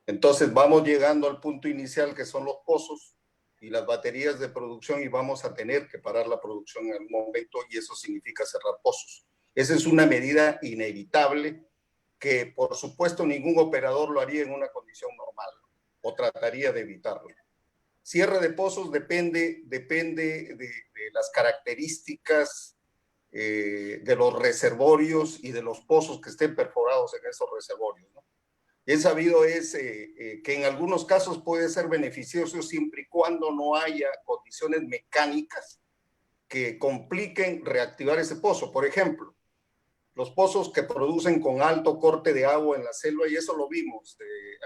S5: Entonces vamos llegando al punto inicial que son los pozos y las baterías de producción y vamos a tener que parar la producción en algún momento y eso significa cerrar pozos. Esa es una medida inevitable que por supuesto ningún operador lo haría en una condición normal o trataría de evitarlo. Cierre de pozos depende de las características de los reservorios y de los pozos que estén perforados en esos reservorios, ¿no? Es sabido que en algunos casos puede ser beneficioso siempre y cuando no haya condiciones mecánicas que compliquen reactivar ese pozo. Por ejemplo, los pozos que producen con alto corte de agua en la selva, y eso lo vimos,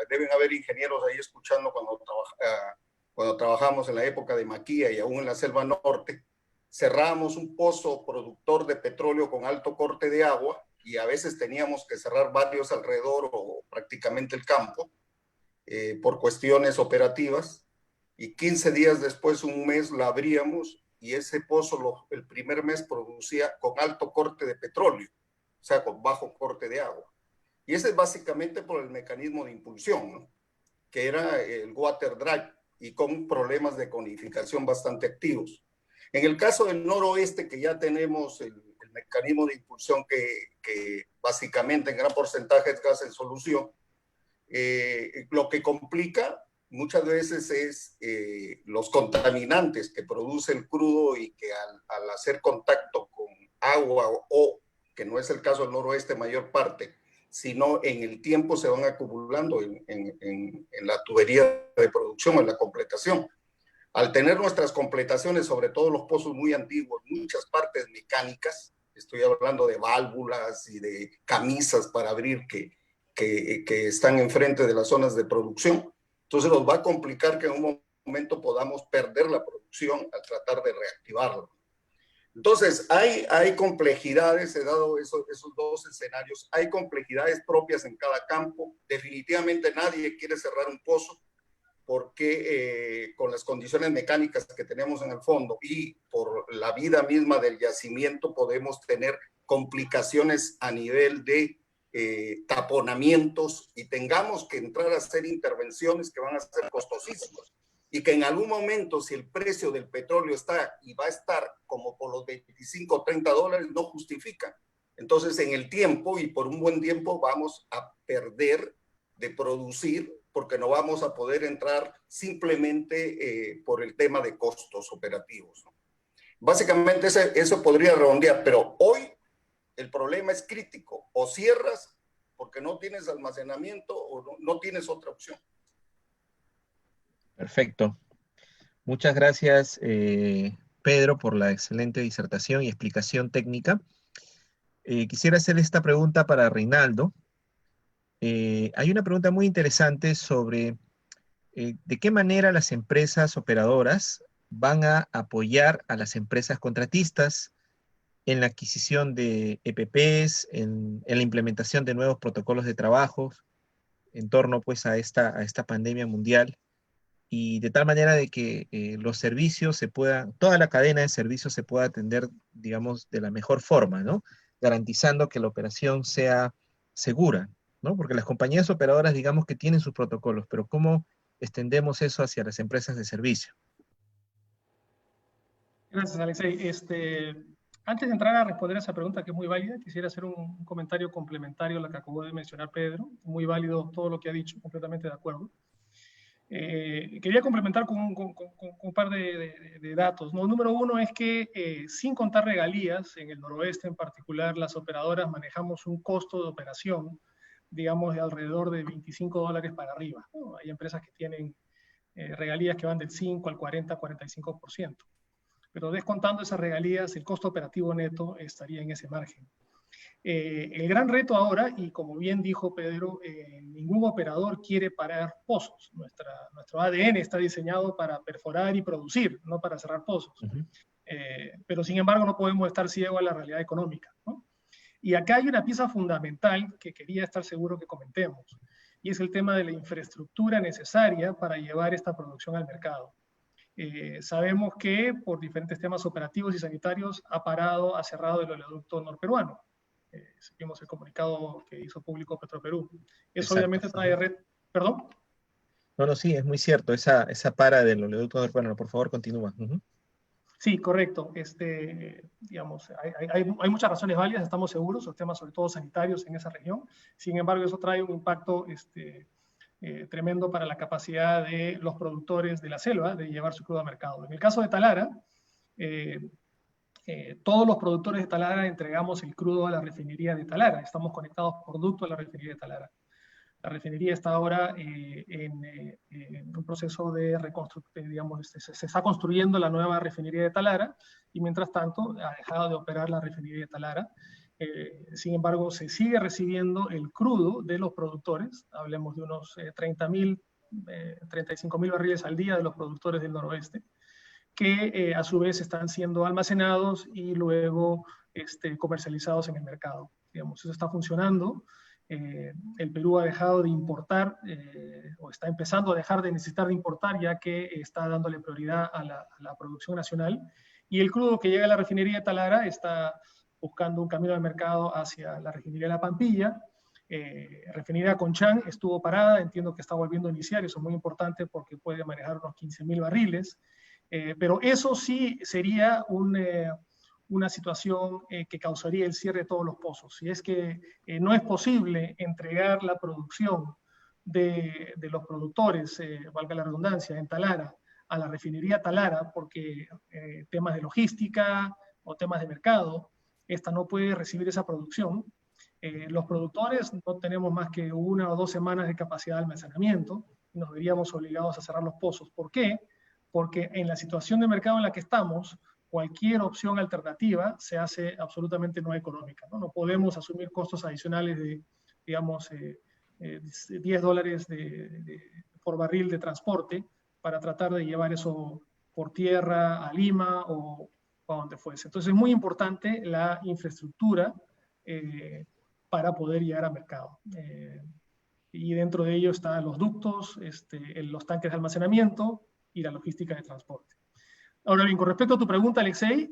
S5: deben haber ingenieros ahí escuchando cuando trabajamos en la época de Maquia y aún en la selva norte, cerramos un pozo productor de petróleo con alto corte de agua y a veces teníamos que cerrar varios alrededor o prácticamente el campo por cuestiones operativas y 15 días después, un mes, la abríamos y ese pozo el primer mes producía con alto corte de petróleo, o sea, con bajo corte de agua. Y ese es básicamente por el mecanismo de impulsión, ¿no? Que era el water drive y con problemas de conificación bastante activos. En el caso del noroeste, que ya tenemos el mecanismo de impulsión que básicamente en gran porcentaje es gas en solución, lo que complica muchas veces es los contaminantes que produce el crudo y que al hacer contacto con agua o, que no es el caso del noroeste mayor parte, sino en el tiempo se van acumulando en la tubería de producción, en la completación. Al tener nuestras completaciones, sobre todo los pozos muy antiguos, muchas partes mecánicas, estoy hablando de válvulas y de camisas para abrir que están enfrente de las zonas de producción, entonces nos va a complicar que en un momento podamos perder la producción al tratar de reactivarlo. Entonces, hay complejidades, he dado esos dos escenarios, hay complejidades propias en cada campo, definitivamente nadie quiere cerrar un pozo, porque con las condiciones mecánicas que tenemos en el fondo y por la vida misma del yacimiento podemos tener complicaciones a nivel de taponamientos y tengamos que entrar a hacer intervenciones que van a ser costosísimas y que en algún momento si el precio del petróleo está y va a estar como por los 25 o 30 dólares no justifica. Entonces en el tiempo y por un buen tiempo vamos a perder de producir porque no vamos a poder entrar simplemente por el tema de costos operativos, ¿no? Básicamente eso podría redondear, pero hoy el problema es crítico. O cierras porque no tienes almacenamiento o no tienes otra opción.
S1: Perfecto. Muchas gracias, Pedro, por la excelente disertación y explicación técnica. Quisiera hacer esta pregunta para Reinaldo. Hay una pregunta muy interesante sobre de qué manera las empresas operadoras van a apoyar a las empresas contratistas en la adquisición de EPPs, en la implementación de nuevos protocolos de trabajo en torno pues a esta pandemia mundial, y de tal manera de que los servicios se puedan, toda la cadena de servicios se pueda atender, digamos, de la mejor forma, ¿no? Garantizando que la operación sea segura, ¿no? Porque las compañías operadoras, digamos que tienen sus protocolos, pero ¿cómo extendemos eso hacia las empresas de servicio?
S4: Gracias, Alexei. Antes de entrar a responder esa pregunta, que es muy válida, quisiera hacer un comentario complementario a lo que acabó de mencionar Pedro. Muy válido todo lo que ha dicho, completamente de acuerdo. Quería complementar con un par de datos, ¿no? Número uno es que sin contar regalías, en el noroeste en particular, las operadoras manejamos un costo de operación, digamos, de alrededor de $25 para arriba, ¿no? Hay empresas que tienen regalías que van del 5 al 40, 45%. Pero descontando esas regalías, el costo operativo neto estaría en ese margen. El gran reto ahora, y como bien dijo Pedro, ningún operador quiere parar pozos. Nuestro ADN está diseñado para perforar y producir, no para cerrar pozos. Pero sin embargo no podemos estar ciegos a la realidad económica, ¿no? Y acá hay una pieza fundamental que quería estar seguro que comentemos, y es el tema de la infraestructura necesaria para llevar esta producción al mercado. Sabemos que por diferentes temas operativos y sanitarios ha cerrado el oleoducto norperuano. Seguimos el comunicado que hizo público Petroperú. Eso obviamente trae ¿Perdón?
S1: No, sí, es muy cierto, esa para del oleoducto norperuano. Por favor, continúa.
S4: Sí, correcto. Digamos, hay muchas razones válidas, estamos seguros, los temas sobre todo sanitarios en esa región. Sin embargo, eso trae un impacto tremendo para la capacidad de los productores de la selva de llevar su crudo al mercado. En el caso de Talara, todos los productores de Talara entregamos el crudo a la refinería de Talara. Estamos conectados por ducto a la refinería de Talara. La refinería está ahora en un proceso de reconstrucción, digamos, se está construyendo la nueva refinería de Talara, y mientras tanto ha dejado de operar la refinería de Talara. Sin embargo, se sigue recibiendo el crudo de los productores, hablemos de unos 35.000 barriles al día de los productores del noroeste, que a su vez están siendo almacenados y luego comercializados en el mercado. Digamos, eso está funcionando. El Perú ha dejado de importar, o está empezando a dejar de necesitar de importar, ya que está dándole prioridad a la producción nacional, y el crudo que llega a la refinería de Talara está buscando un camino al mercado hacia la refinería de La Pampilla. Refinería Conchán estuvo parada, entiendo que está volviendo a iniciar, eso es muy importante porque puede manejar unos 15.000 barriles, pero eso sí sería una situación que causaría el cierre de todos los pozos. Si es que no es posible entregar la producción de los productores, valga la redundancia, en Talara, a la refinería Talara, porque temas de logística o temas de mercado, esta no puede recibir esa producción. Los productores no tenemos más que 1 o 2 semanas de capacidad de almacenamiento y nos veríamos obligados a cerrar los pozos. ¿Por qué? Porque en la situación de mercado en la que estamos, cualquier opción alternativa se hace absolutamente no económica, ¿no? No podemos asumir costos adicionales de, digamos, $10 por barril de transporte para tratar de llevar eso por tierra a Lima o a donde fuese. Entonces es muy importante la infraestructura para poder llegar al mercado. Y dentro de ello están los ductos, los tanques de almacenamiento y la logística de transporte. Ahora bien, con respecto a tu pregunta, Alexei,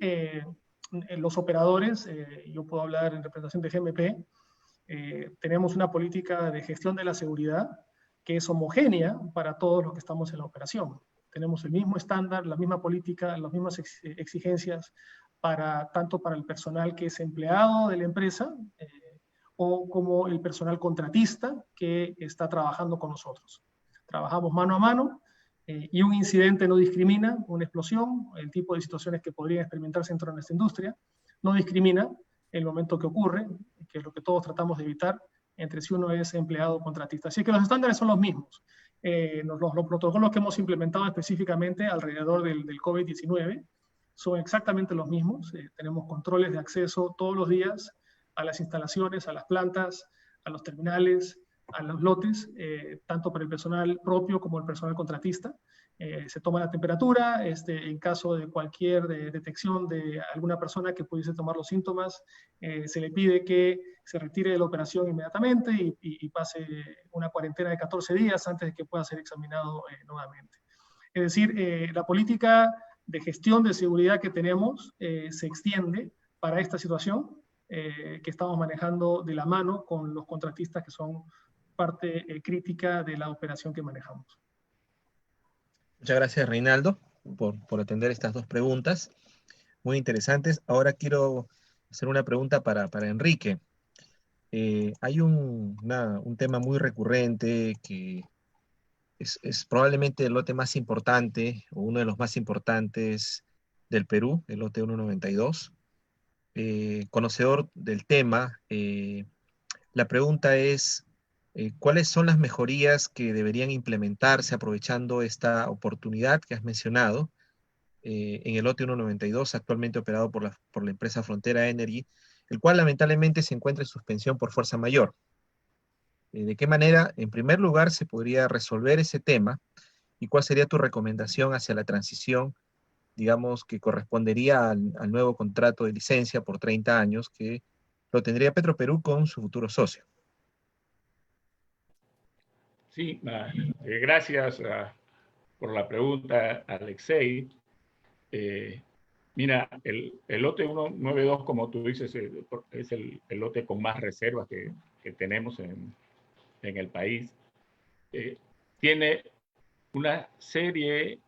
S4: los operadores, yo puedo hablar en representación de GMP, tenemos una política de gestión de la seguridad que es homogénea para todos los que estamos en la operación. Tenemos el mismo estándar, la misma política, las mismas exigencias tanto para el personal que es empleado de la empresa o como el personal contratista que está trabajando con nosotros. Trabajamos mano a mano. Y un incidente no discrimina, una explosión, el tipo de situaciones que podrían experimentarse dentro de nuestra industria, no discrimina el momento que ocurre, que es lo que todos tratamos de evitar, entre si uno es empleado o contratista. Así que los estándares son los mismos. Los protocolos que hemos implementado específicamente alrededor del COVID-19 son exactamente los mismos. Tenemos controles de acceso todos los días a las instalaciones, a las plantas, a los terminales, a los lotes, tanto para el personal propio como el personal contratista. Se toma la temperatura, en caso de cualquier detección de alguna persona que pudiese tomar los síntomas, se le pide que se retire de la operación inmediatamente y pase una cuarentena de 14 días antes de que pueda ser examinado nuevamente. Es decir, la política de gestión de seguridad que tenemos se extiende para esta situación que estamos manejando de la mano con los contratistas que son parte crítica de la operación que manejamos.
S1: Muchas gracias, Reinaldo, por atender estas dos preguntas muy interesantes. Ahora quiero hacer una pregunta para Enrique. Hay un tema muy recurrente que es probablemente el lote más importante o uno de los más importantes del Perú, el lote 192. Conocedor del tema, la pregunta es, ¿cuáles son las mejorías que deberían implementarse aprovechando esta oportunidad que has mencionado en el lote 192, actualmente operado por la empresa Frontera Energy, el cual lamentablemente se encuentra en suspensión por fuerza mayor? ¿De qué manera, en primer lugar, se podría resolver ese tema? ¿Y cuál sería tu recomendación hacia la transición, digamos, que correspondería al nuevo contrato de licencia por 30 años que lo tendría Petroperú con su futuro socio?
S6: Sí, gracias por la pregunta, Alexei. Mira, el lote 192, como tú dices, es el lote con más reservas que tenemos en el país. Tiene una serie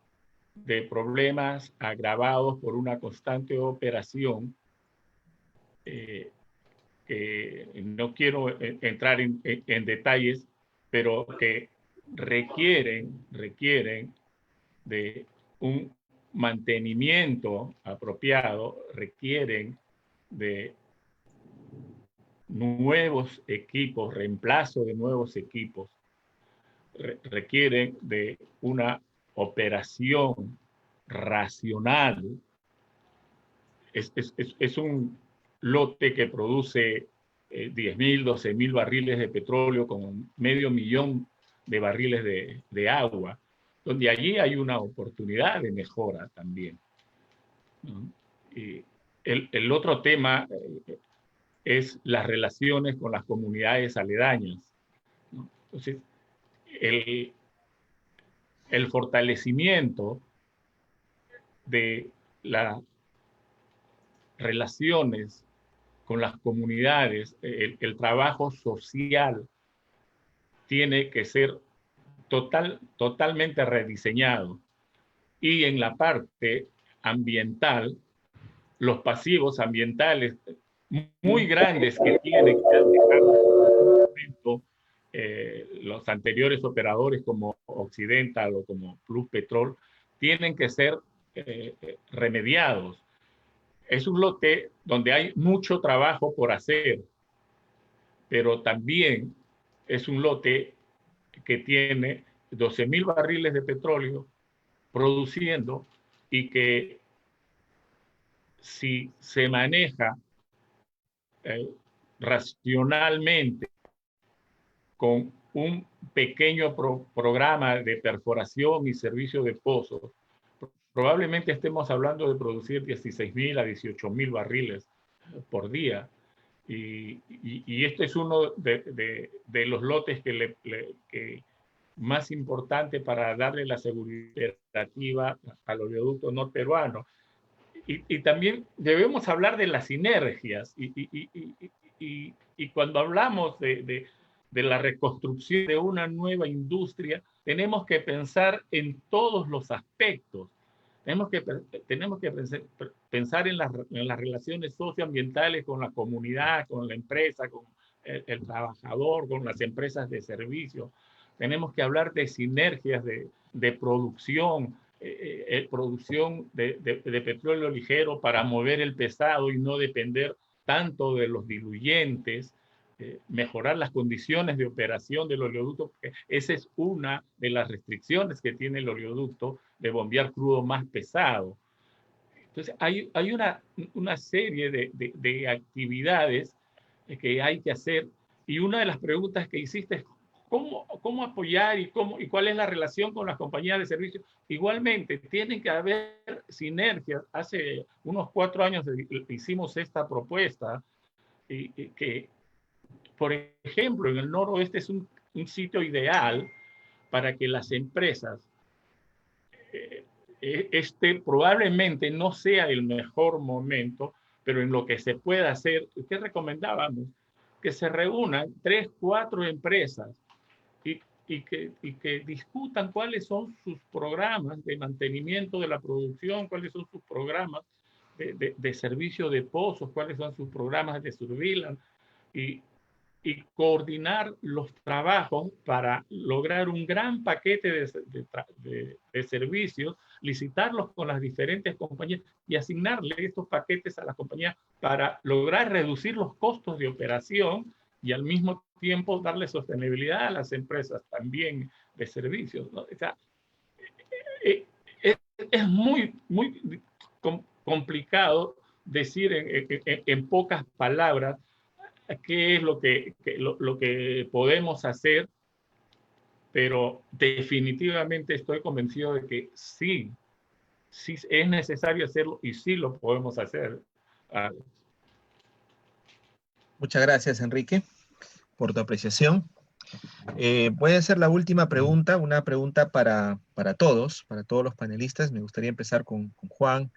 S6: de problemas agravados por una constante operación que no quiero entrar en detalles, pero que requieren de un mantenimiento apropiado, requieren de nuevos equipos, reemplazo de nuevos equipos, requieren de una operación racional. Es un lote que produce 10.000, 12.000 barriles de petróleo con 500.000 de barriles de agua, donde allí hay una oportunidad de mejora también, ¿no? Y el otro tema es las relaciones con las comunidades aledañas, ¿no? Entonces, el fortalecimiento de las relaciones con las comunidades, el trabajo social tiene que ser totalmente rediseñado. Y en la parte ambiental, los pasivos ambientales muy grandes que tienen que dejar los anteriores operadores como Occidental o como Plus Petrol, tienen que ser remediados. Es un lote donde hay mucho trabajo por hacer, pero también es un lote que tiene 12.000 barriles de petróleo produciendo y que si se maneja racionalmente con un pequeño programa de perforación y servicio de pozos, probablemente estemos hablando de producir 16.000 a 18.000 barriles por día. Y este es uno de los lotes que más importante para darle la seguridad operativa a los oleoductos norperuanos. Y también debemos hablar de las sinergias. Y cuando hablamos de la reconstrucción de una nueva industria, tenemos que pensar en todos los aspectos. Tenemos que pensar en las relaciones socioambientales con la comunidad, con la empresa, con el trabajador, con las empresas de servicio. Tenemos que hablar de sinergias de producción, producción de petróleo ligero para mover el pesado y no depender tanto de los diluyentes. mejorar las condiciones de operación del oleoducto, porque esa es una de las restricciones que tiene el oleoducto de bombear crudo más pesado. Entonces, hay una serie de actividades que hay que hacer, y una de las preguntas que hiciste es cómo apoyar y cuál es la relación con las compañías de servicios. Igualmente, tienen que haber sinergias. Hace unos 4 años hicimos esta propuesta, y que, por ejemplo, en el noroeste es un sitio ideal para que las empresas, probablemente no sea el mejor momento, pero en lo que se pueda hacer, ¿qué recomendábamos? Que se reúnan 3, 4 empresas y que discutan cuáles son sus programas de mantenimiento de la producción, cuáles son sus programas de servicio de pozos, cuáles son sus programas de surveillance, y coordinar los trabajos para lograr un gran paquete de servicios, licitarlos con las diferentes compañías y asignarle estos paquetes a las compañías para lograr reducir los costos de operación y al mismo tiempo darle sostenibilidad a las empresas también de servicios, ¿no? O sea, es muy complicado decir en pocas palabras qué es lo que podemos hacer, pero definitivamente estoy convencido de que sí es necesario hacerlo y sí lo podemos hacer.
S1: Muchas gracias, Enrique, por tu apreciación. Voy a hacer la última pregunta, una pregunta para todos los panelistas. Me gustaría empezar con Juan.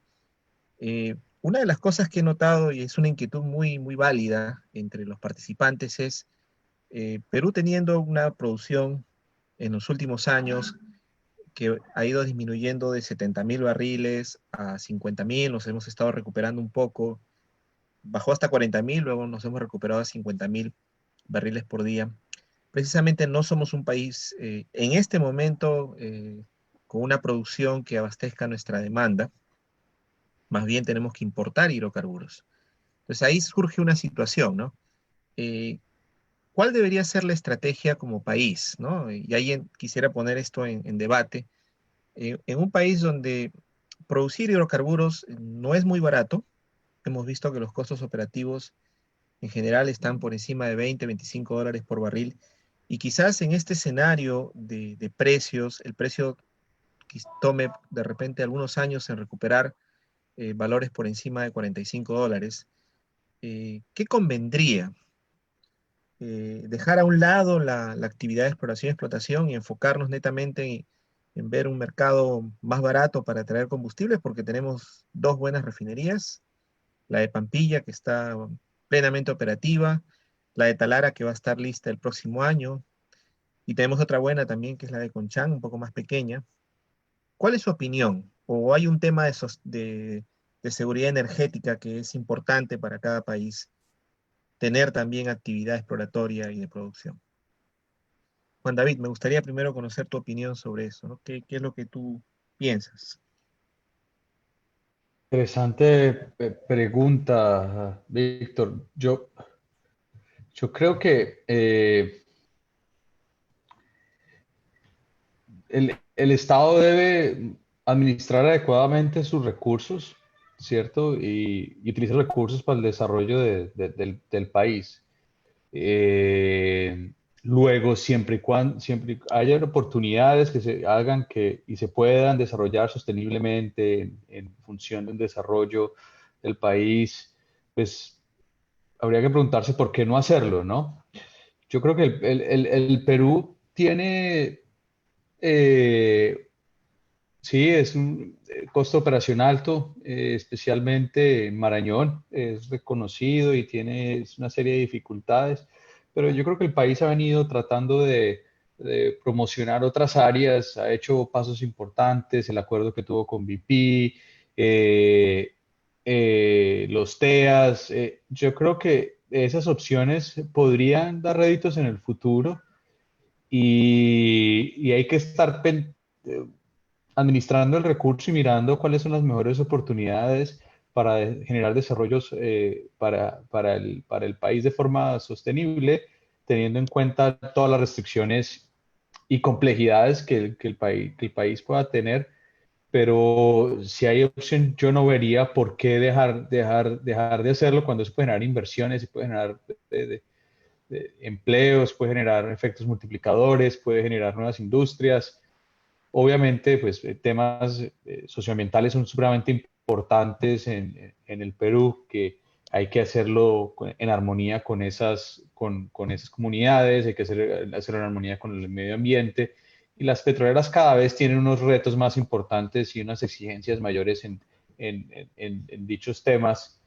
S1: Una de las cosas que he notado, y es una inquietud muy, muy válida entre los participantes, es Perú teniendo una producción en los últimos años que ha ido disminuyendo de 70.000 barriles a 50.000, nos hemos estado recuperando un poco, bajó hasta 40.000, luego nos hemos recuperado a 50.000 barriles por día. Precisamente no somos un país en este momento con una producción que abastezca nuestra demanda, más bien tenemos que importar hidrocarburos. Entonces ahí surge una situación, ¿no? ¿Cuál debería ser la estrategia como país, ¿no? Y ahí quisiera poner esto en debate. En un país donde producir hidrocarburos no es muy barato, hemos visto que los costos operativos en general están por encima de 20, 25 dólares por barril, y quizás en este escenario de precios, el precio tome de repente algunos años en recuperar valores por encima de 45 dólares. ¿Qué convendría? Dejar a un lado la actividad de exploración y explotación y enfocarnos netamente en ver un mercado más barato para traer combustibles, porque tenemos 2 buenas refinerías, la de Pampilla, que está plenamente operativa, la de Talara, que va a estar lista el próximo año, y tenemos otra buena también, que es la de Conchán, un poco más pequeña. ¿Cuál es su opinión? ¿O hay un tema de seguridad energética que es importante para cada país tener también actividad exploratoria y de producción? Juan David, me gustaría primero conocer tu opinión sobre eso, ¿no? ¿Qué es lo que tú piensas?
S2: Interesante pregunta, Víctor. Yo creo que el Estado debe administrar adecuadamente sus recursos, ¿cierto? Y utilizar recursos para el desarrollo del país. Luego, siempre haya oportunidades que se hagan y se puedan desarrollar sosteniblemente en función del desarrollo del país, pues habría que preguntarse por qué no hacerlo, ¿no? Yo creo que el Perú tiene, eh, sí, es un costo operacional alto, especialmente en Marañón, es reconocido y tiene una serie de dificultades, pero yo creo que el país ha venido tratando de promocionar otras áreas, ha hecho pasos importantes, el acuerdo que tuvo con BP, los TEAS, yo creo que esas opciones podrían dar réditos en el futuro y hay que estar administrando el recurso y mirando cuáles son las mejores oportunidades para generar desarrollos para el país de forma sostenible, teniendo en cuenta todas las restricciones y complejidades que el país pueda tener. Pero si hay opción, yo no vería por qué dejar de hacerlo cuando se puede generar inversiones, se puede generar de empleos, puede generar efectos multiplicadores, puede generar nuevas industrias. Obviamente, pues temas socioambientales son supremamente importantes en el Perú, que hay que hacerlo en armonía con esas comunidades, hay que hacerlo en armonía con el medio ambiente. Y las petroleras cada vez tienen unos retos más importantes y unas exigencias mayores en dichos temas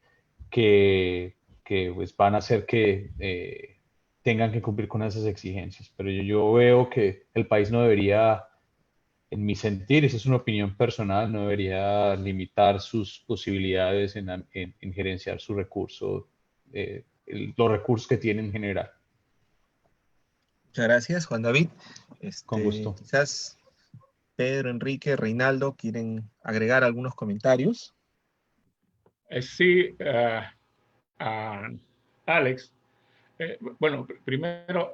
S2: que pues, van a hacer que tengan que cumplir con esas exigencias. Pero yo veo que el país no debería, en mi sentir, esa es una opinión personal, no debería limitar sus posibilidades en gerenciar su recurso, los recursos que tiene en general.
S1: Muchas gracias, Juan David.
S2: Con gusto.
S1: Quizás Pedro, Enrique, Reinaldo quieren agregar algunos comentarios.
S6: Sí, Alex. Bueno, primero,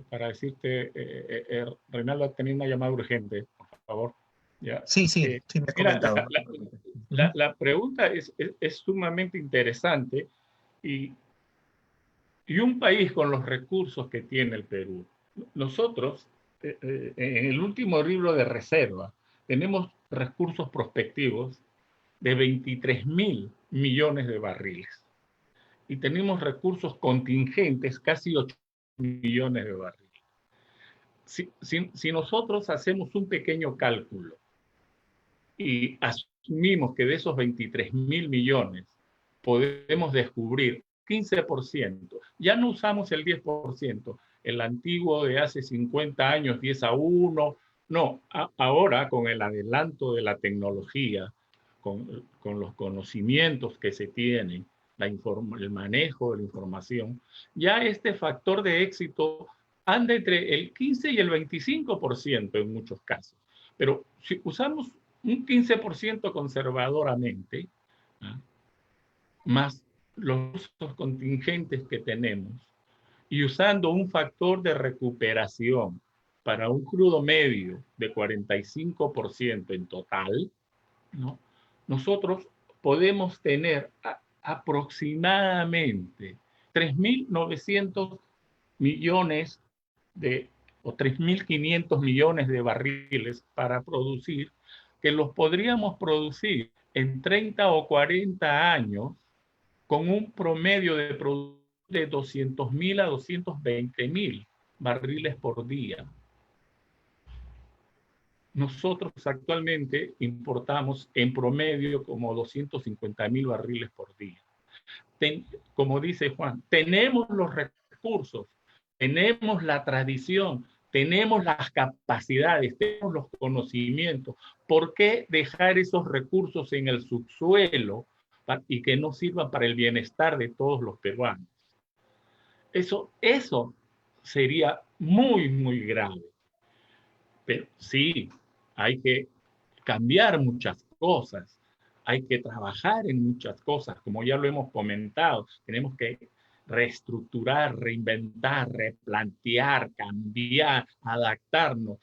S6: para decirte, Reinaldo, tenía una llamada urgente, por favor. ¿Ya?
S1: Sí, me ha
S6: Mira,
S1: comentado.
S6: la pregunta es sumamente interesante y un país con los recursos que tiene el Perú. Nosotros, en el último libro de reserva, tenemos recursos prospectivos de 23.000 millones de barriles. Y tenemos recursos contingentes, casi 8 millones de barriles. Si nosotros hacemos un pequeño cálculo y asumimos que de esos 23.000 millones podemos descubrir 15%, ya no usamos el 10%, el antiguo de hace 50 años, 10-1, no, ahora con el adelanto de la tecnología, con los conocimientos que se tienen, el manejo de la información, ya este factor de éxito anda entre el 15 y el 25% en muchos casos. Pero si usamos un 15% conservadoramente, ¿ah?, más los contingentes que tenemos, y usando un factor de recuperación para un crudo medio de 45% en total, ¿no?, nosotros podemos tener aproximadamente 3.900 millones o 3.500 millones de barriles para producir, que los podríamos producir en 30 o 40 años con un promedio de producción de 200.000 a 220.000 barriles por día. Nosotros actualmente importamos en promedio como 250.000 barriles por día. Como dice Juan, tenemos los recursos, tenemos la tradición, tenemos las capacidades, tenemos los conocimientos. ¿Por qué dejar esos recursos en el subsuelo y que no sirvan para el bienestar de todos los peruanos? Eso sería muy, muy grave. Pero sí, hay que cambiar muchas cosas, hay que trabajar en muchas cosas, como ya lo hemos comentado, tenemos que reestructurar, reinventar, replantear, cambiar, adaptarnos.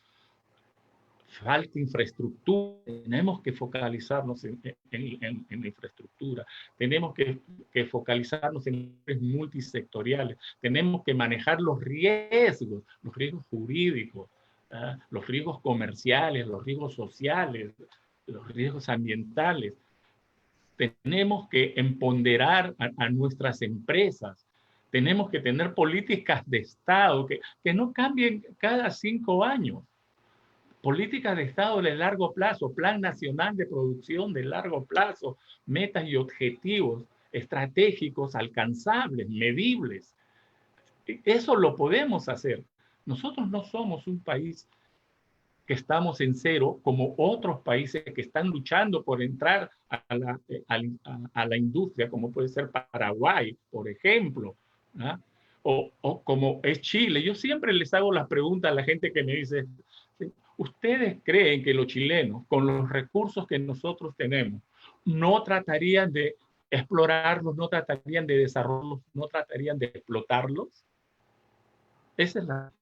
S6: Falta infraestructura, tenemos que focalizarnos en la infraestructura, tenemos que focalizarnos en multisectoriales, tenemos que manejar los riesgos jurídicos, los riesgos comerciales, los riesgos sociales, los riesgos ambientales. Tenemos que empoderar a nuestras empresas, tenemos que tener políticas de Estado que no cambien cada 5 años. Políticas de Estado de largo plazo, Plan Nacional de Producción de largo plazo, metas y objetivos estratégicos, alcanzables, medibles. Eso lo podemos hacer. Nosotros no somos un país que estamos en cero, como otros países que están luchando por entrar a la industria, como puede ser Paraguay, por ejemplo, ¿ah?, o como es Chile. Yo siempre les hago la pregunta a la gente que me dice, ¿Ustedes creen que los chilenos, con los recursos que nosotros tenemos, no tratarían de explorarlos, no tratarían de desarrollarlos, no tratarían de explotarlos? Esa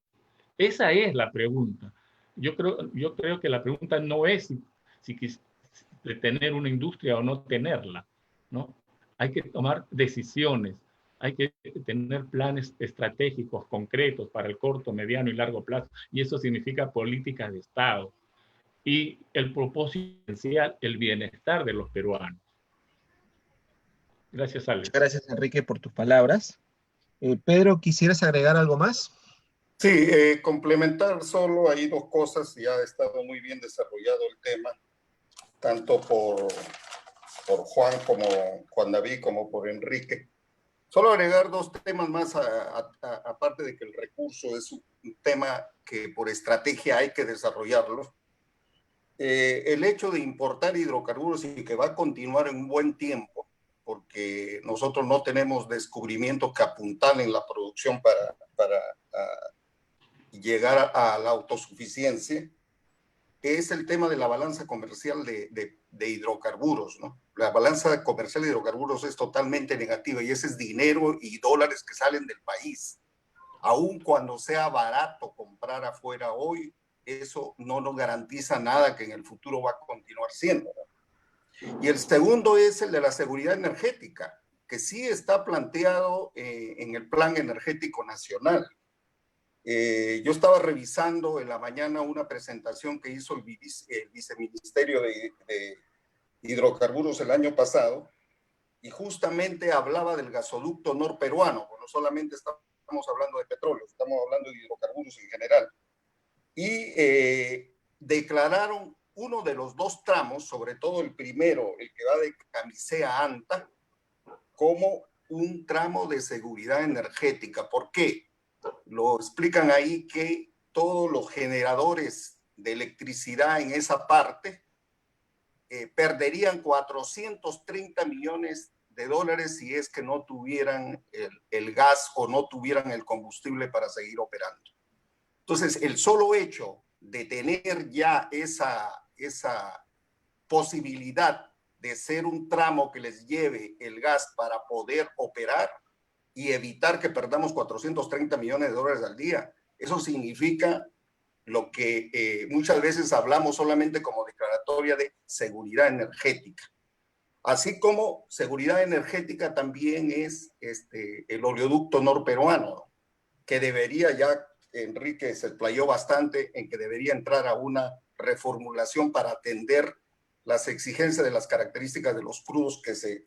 S6: es la pregunta. Yo creo que la pregunta no es si de tener una industria o no tenerla, ¿no? Hay que tomar decisiones, hay que tener planes estratégicos concretos para el corto, mediano y largo plazo, y eso significa políticas de Estado. Y el propósito esencial, el bienestar de los peruanos. Gracias, Alex.
S1: Muchas gracias, Enrique, por tus palabras. Pedro, ¿quisieras agregar algo más?
S5: Sí, complementar solo ahí dos cosas. Ya ha estado muy bien desarrollado el tema, tanto por Juan como Juan David, como por Enrique. Solo agregar dos temas más, aparte de que el recurso es un tema que por estrategia hay que desarrollarlo. El hecho de importar hidrocarburos y que va a continuar en un buen tiempo, porque nosotros no tenemos descubrimientos que apuntalen la producción para llegar a la autosuficiencia, es el tema de la balanza comercial de hidrocarburos, ¿no? La balanza comercial de hidrocarburos es totalmente negativa y ese es dinero y dólares que salen del país. Aun cuando sea barato comprar afuera hoy, eso no nos garantiza nada que en el futuro va a continuar siendo, ¿no? Y el segundo es el de la seguridad energética, que sí está planteado en el Plan Energético Nacional. Yo estaba revisando en la mañana una presentación que hizo el viceministerio de hidrocarburos el año pasado y justamente hablaba del gasoducto norperuano. No solamente estamos hablando de petróleo, estamos hablando de hidrocarburos en general. Y declararon uno de los dos tramos, sobre todo el primero, el que va de Camisea a Anta, como un tramo de seguridad energética. ¿Por qué? Lo explican ahí que todos los generadores de electricidad en esa parte perderían 430 millones de dólares si es que no tuvieran el gas o no tuvieran el combustible para seguir operando. Entonces, el solo hecho de tener ya esa posibilidad de ser un tramo que les lleve el gas para poder operar y evitar que perdamos 430 millones de dólares al día, eso significa lo que muchas veces hablamos solamente como declaratoria de seguridad energética. Así como seguridad energética también es el oleoducto norperuano, que debería ya, Enrique se explayó bastante en que debería entrar a una reformulación para atender las exigencias de las características de los crudos que se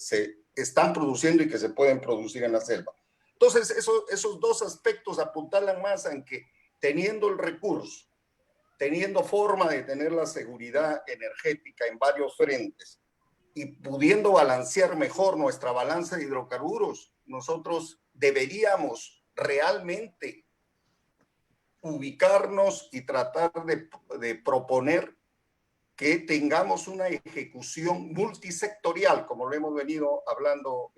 S5: están produciendo y que se pueden producir en la selva. Entonces, esos dos aspectos apuntalan más en que teniendo el recurso, teniendo forma de tener la seguridad energética en varios frentes y pudiendo balancear mejor nuestra balanza de hidrocarburos, nosotros deberíamos realmente ubicarnos y tratar de proponer que tengamos una ejecución multisectorial, como lo hemos venido hablando,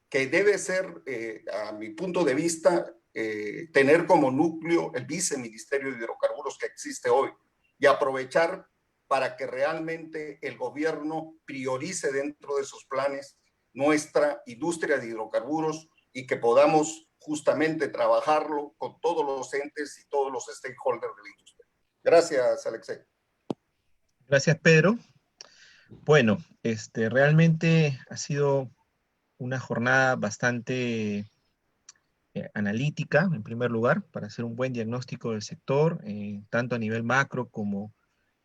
S5: que debe ser, a mi punto de vista, tener como núcleo el viceministerio de hidrocarburos que existe hoy y aprovechar para que realmente el gobierno priorice dentro de sus planes nuestra industria de hidrocarburos y que podamos justamente trabajarlo con todos los entes y todos los stakeholders de la industria. Gracias, Alexei.
S1: Gracias, Pedro. Bueno, realmente ha sido una jornada bastante analítica, en primer lugar, para hacer un buen diagnóstico del sector, tanto a nivel macro como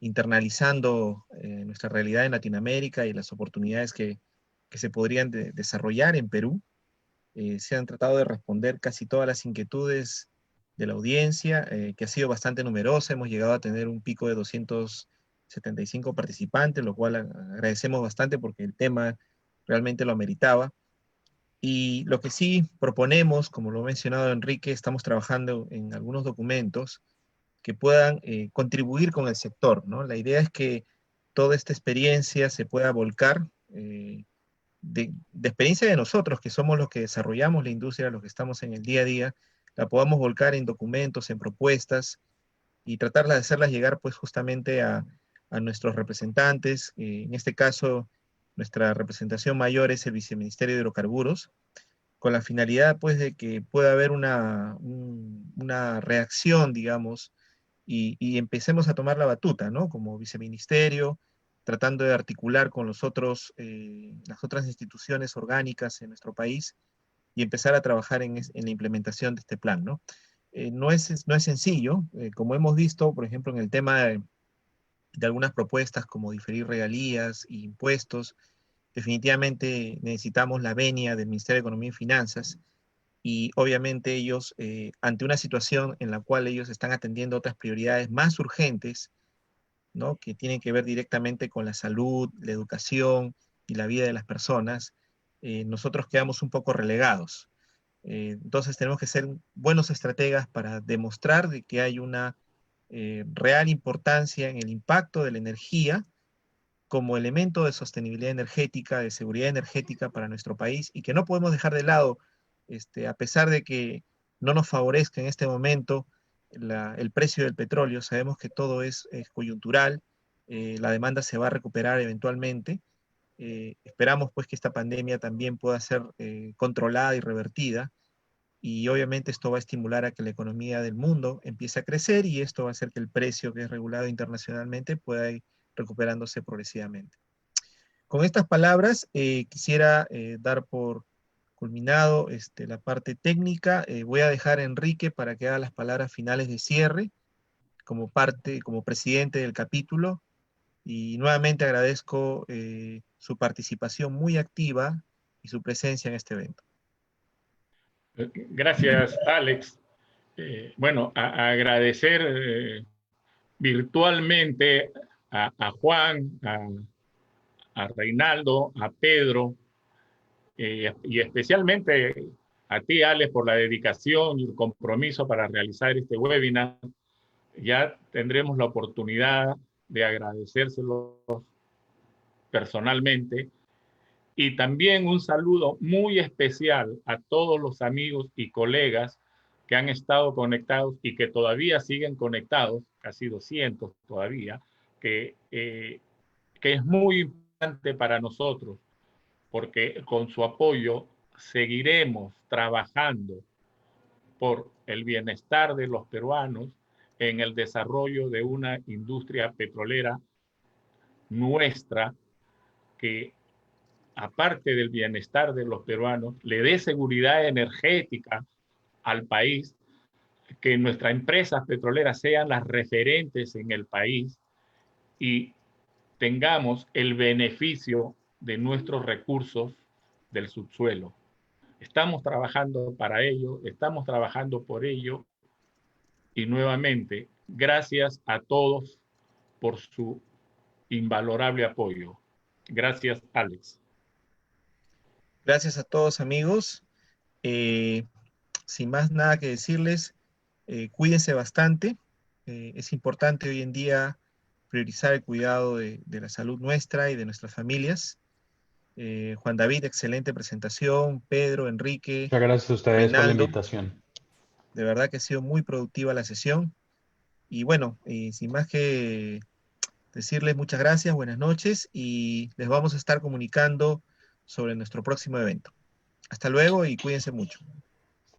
S1: internalizando nuestra realidad en Latinoamérica y las oportunidades que se podrían desarrollar en Perú. Se han tratado de responder casi todas las inquietudes de la audiencia, que ha sido bastante numerosa. Hemos llegado a tener un pico de 275 participantes, lo cual agradecemos bastante porque el tema realmente lo ameritaba. Y lo que sí proponemos, como lo ha mencionado Enrique, estamos trabajando en algunos documentos que puedan contribuir con el sector, ¿no? La idea es que toda esta experiencia se pueda volcar, de experiencia de nosotros, que somos los que desarrollamos la industria, los que estamos en el día a día, la podamos volcar en documentos, en propuestas, y tratar de hacerlas llegar pues justamente a nuestros representantes. En este caso, nuestra representación mayor es el Viceministerio de Hidrocarburos, con la finalidad pues de que pueda haber una reacción, digamos, y empecemos a tomar la batuta, ¿no? Como viceministerio, tratando de articular con las otras instituciones orgánicas en nuestro país y empezar a trabajar en la implementación de este plan, ¿no? No es sencillo, como hemos visto, por ejemplo, en el tema de algunas propuestas como diferir regalías e impuestos. Definitivamente necesitamos la venia del Ministerio de Economía y Finanzas, y obviamente ellos, ante una situación en la cual ellos están atendiendo otras prioridades más urgentes, ¿no? Que tienen que ver directamente con la salud, la educación y la vida de las personas, nosotros quedamos un poco relegados. Entonces tenemos que ser buenos estrategas para demostrar de que hay una real importancia en el impacto de la energía como elemento de sostenibilidad energética, de seguridad energética para nuestro país, y que no podemos dejar de lado, a pesar de que no nos favorezca en este momento el precio del petróleo. Sabemos que todo es coyuntural, la demanda se va a recuperar eventualmente. Esperamos pues que esta pandemia también pueda ser controlada y revertida, y obviamente esto va a estimular a que la economía del mundo empiece a crecer, y esto va a hacer que el precio que es regulado internacionalmente pueda ir recuperándose progresivamente. Con estas palabras, quisiera dar por culminado la parte técnica. Voy a dejar a Enrique para que haga las palabras finales de cierre como presidente del capítulo, y nuevamente agradezco su participación muy activa y su presencia en este evento.
S6: Gracias, Alex. Bueno, agradecer virtualmente a Juan, a Reinaldo, a Pedro, y especialmente a ti, Alex, por la dedicación y el compromiso para realizar este webinar. Ya tendremos la oportunidad de agradecérselo personalmente. Y también un saludo muy especial a todos los amigos y colegas que han estado conectados y que todavía siguen conectados, casi 200 todavía, que es muy importante para nosotros, porque con su apoyo seguiremos trabajando por el bienestar de los peruanos en el desarrollo de una industria petrolera nuestra que, aparte del bienestar de los peruanos, le dé seguridad energética al país, que nuestras empresas petroleras sean las referentes en el país y tengamos el beneficio de nuestros recursos del subsuelo. Estamos trabajando para ello, estamos trabajando por ello, y nuevamente, gracias a todos por su invalorable apoyo. Gracias, Alex.
S1: Gracias a todos, amigos. Sin más nada que decirles, cuídense bastante. Es importante hoy en día priorizar el cuidado de la salud nuestra y de nuestras familias. Juan David, excelente presentación. Pedro, Enrique,
S2: Muchas gracias a ustedes por la
S1: Reinaldo,
S2: invitación.
S1: de verdad que ha sido muy productiva la sesión. Y bueno, sin más que decirles muchas gracias, buenas noches, y les vamos a estar comunicando sobre nuestro próximo evento. Hasta luego y cuídense mucho.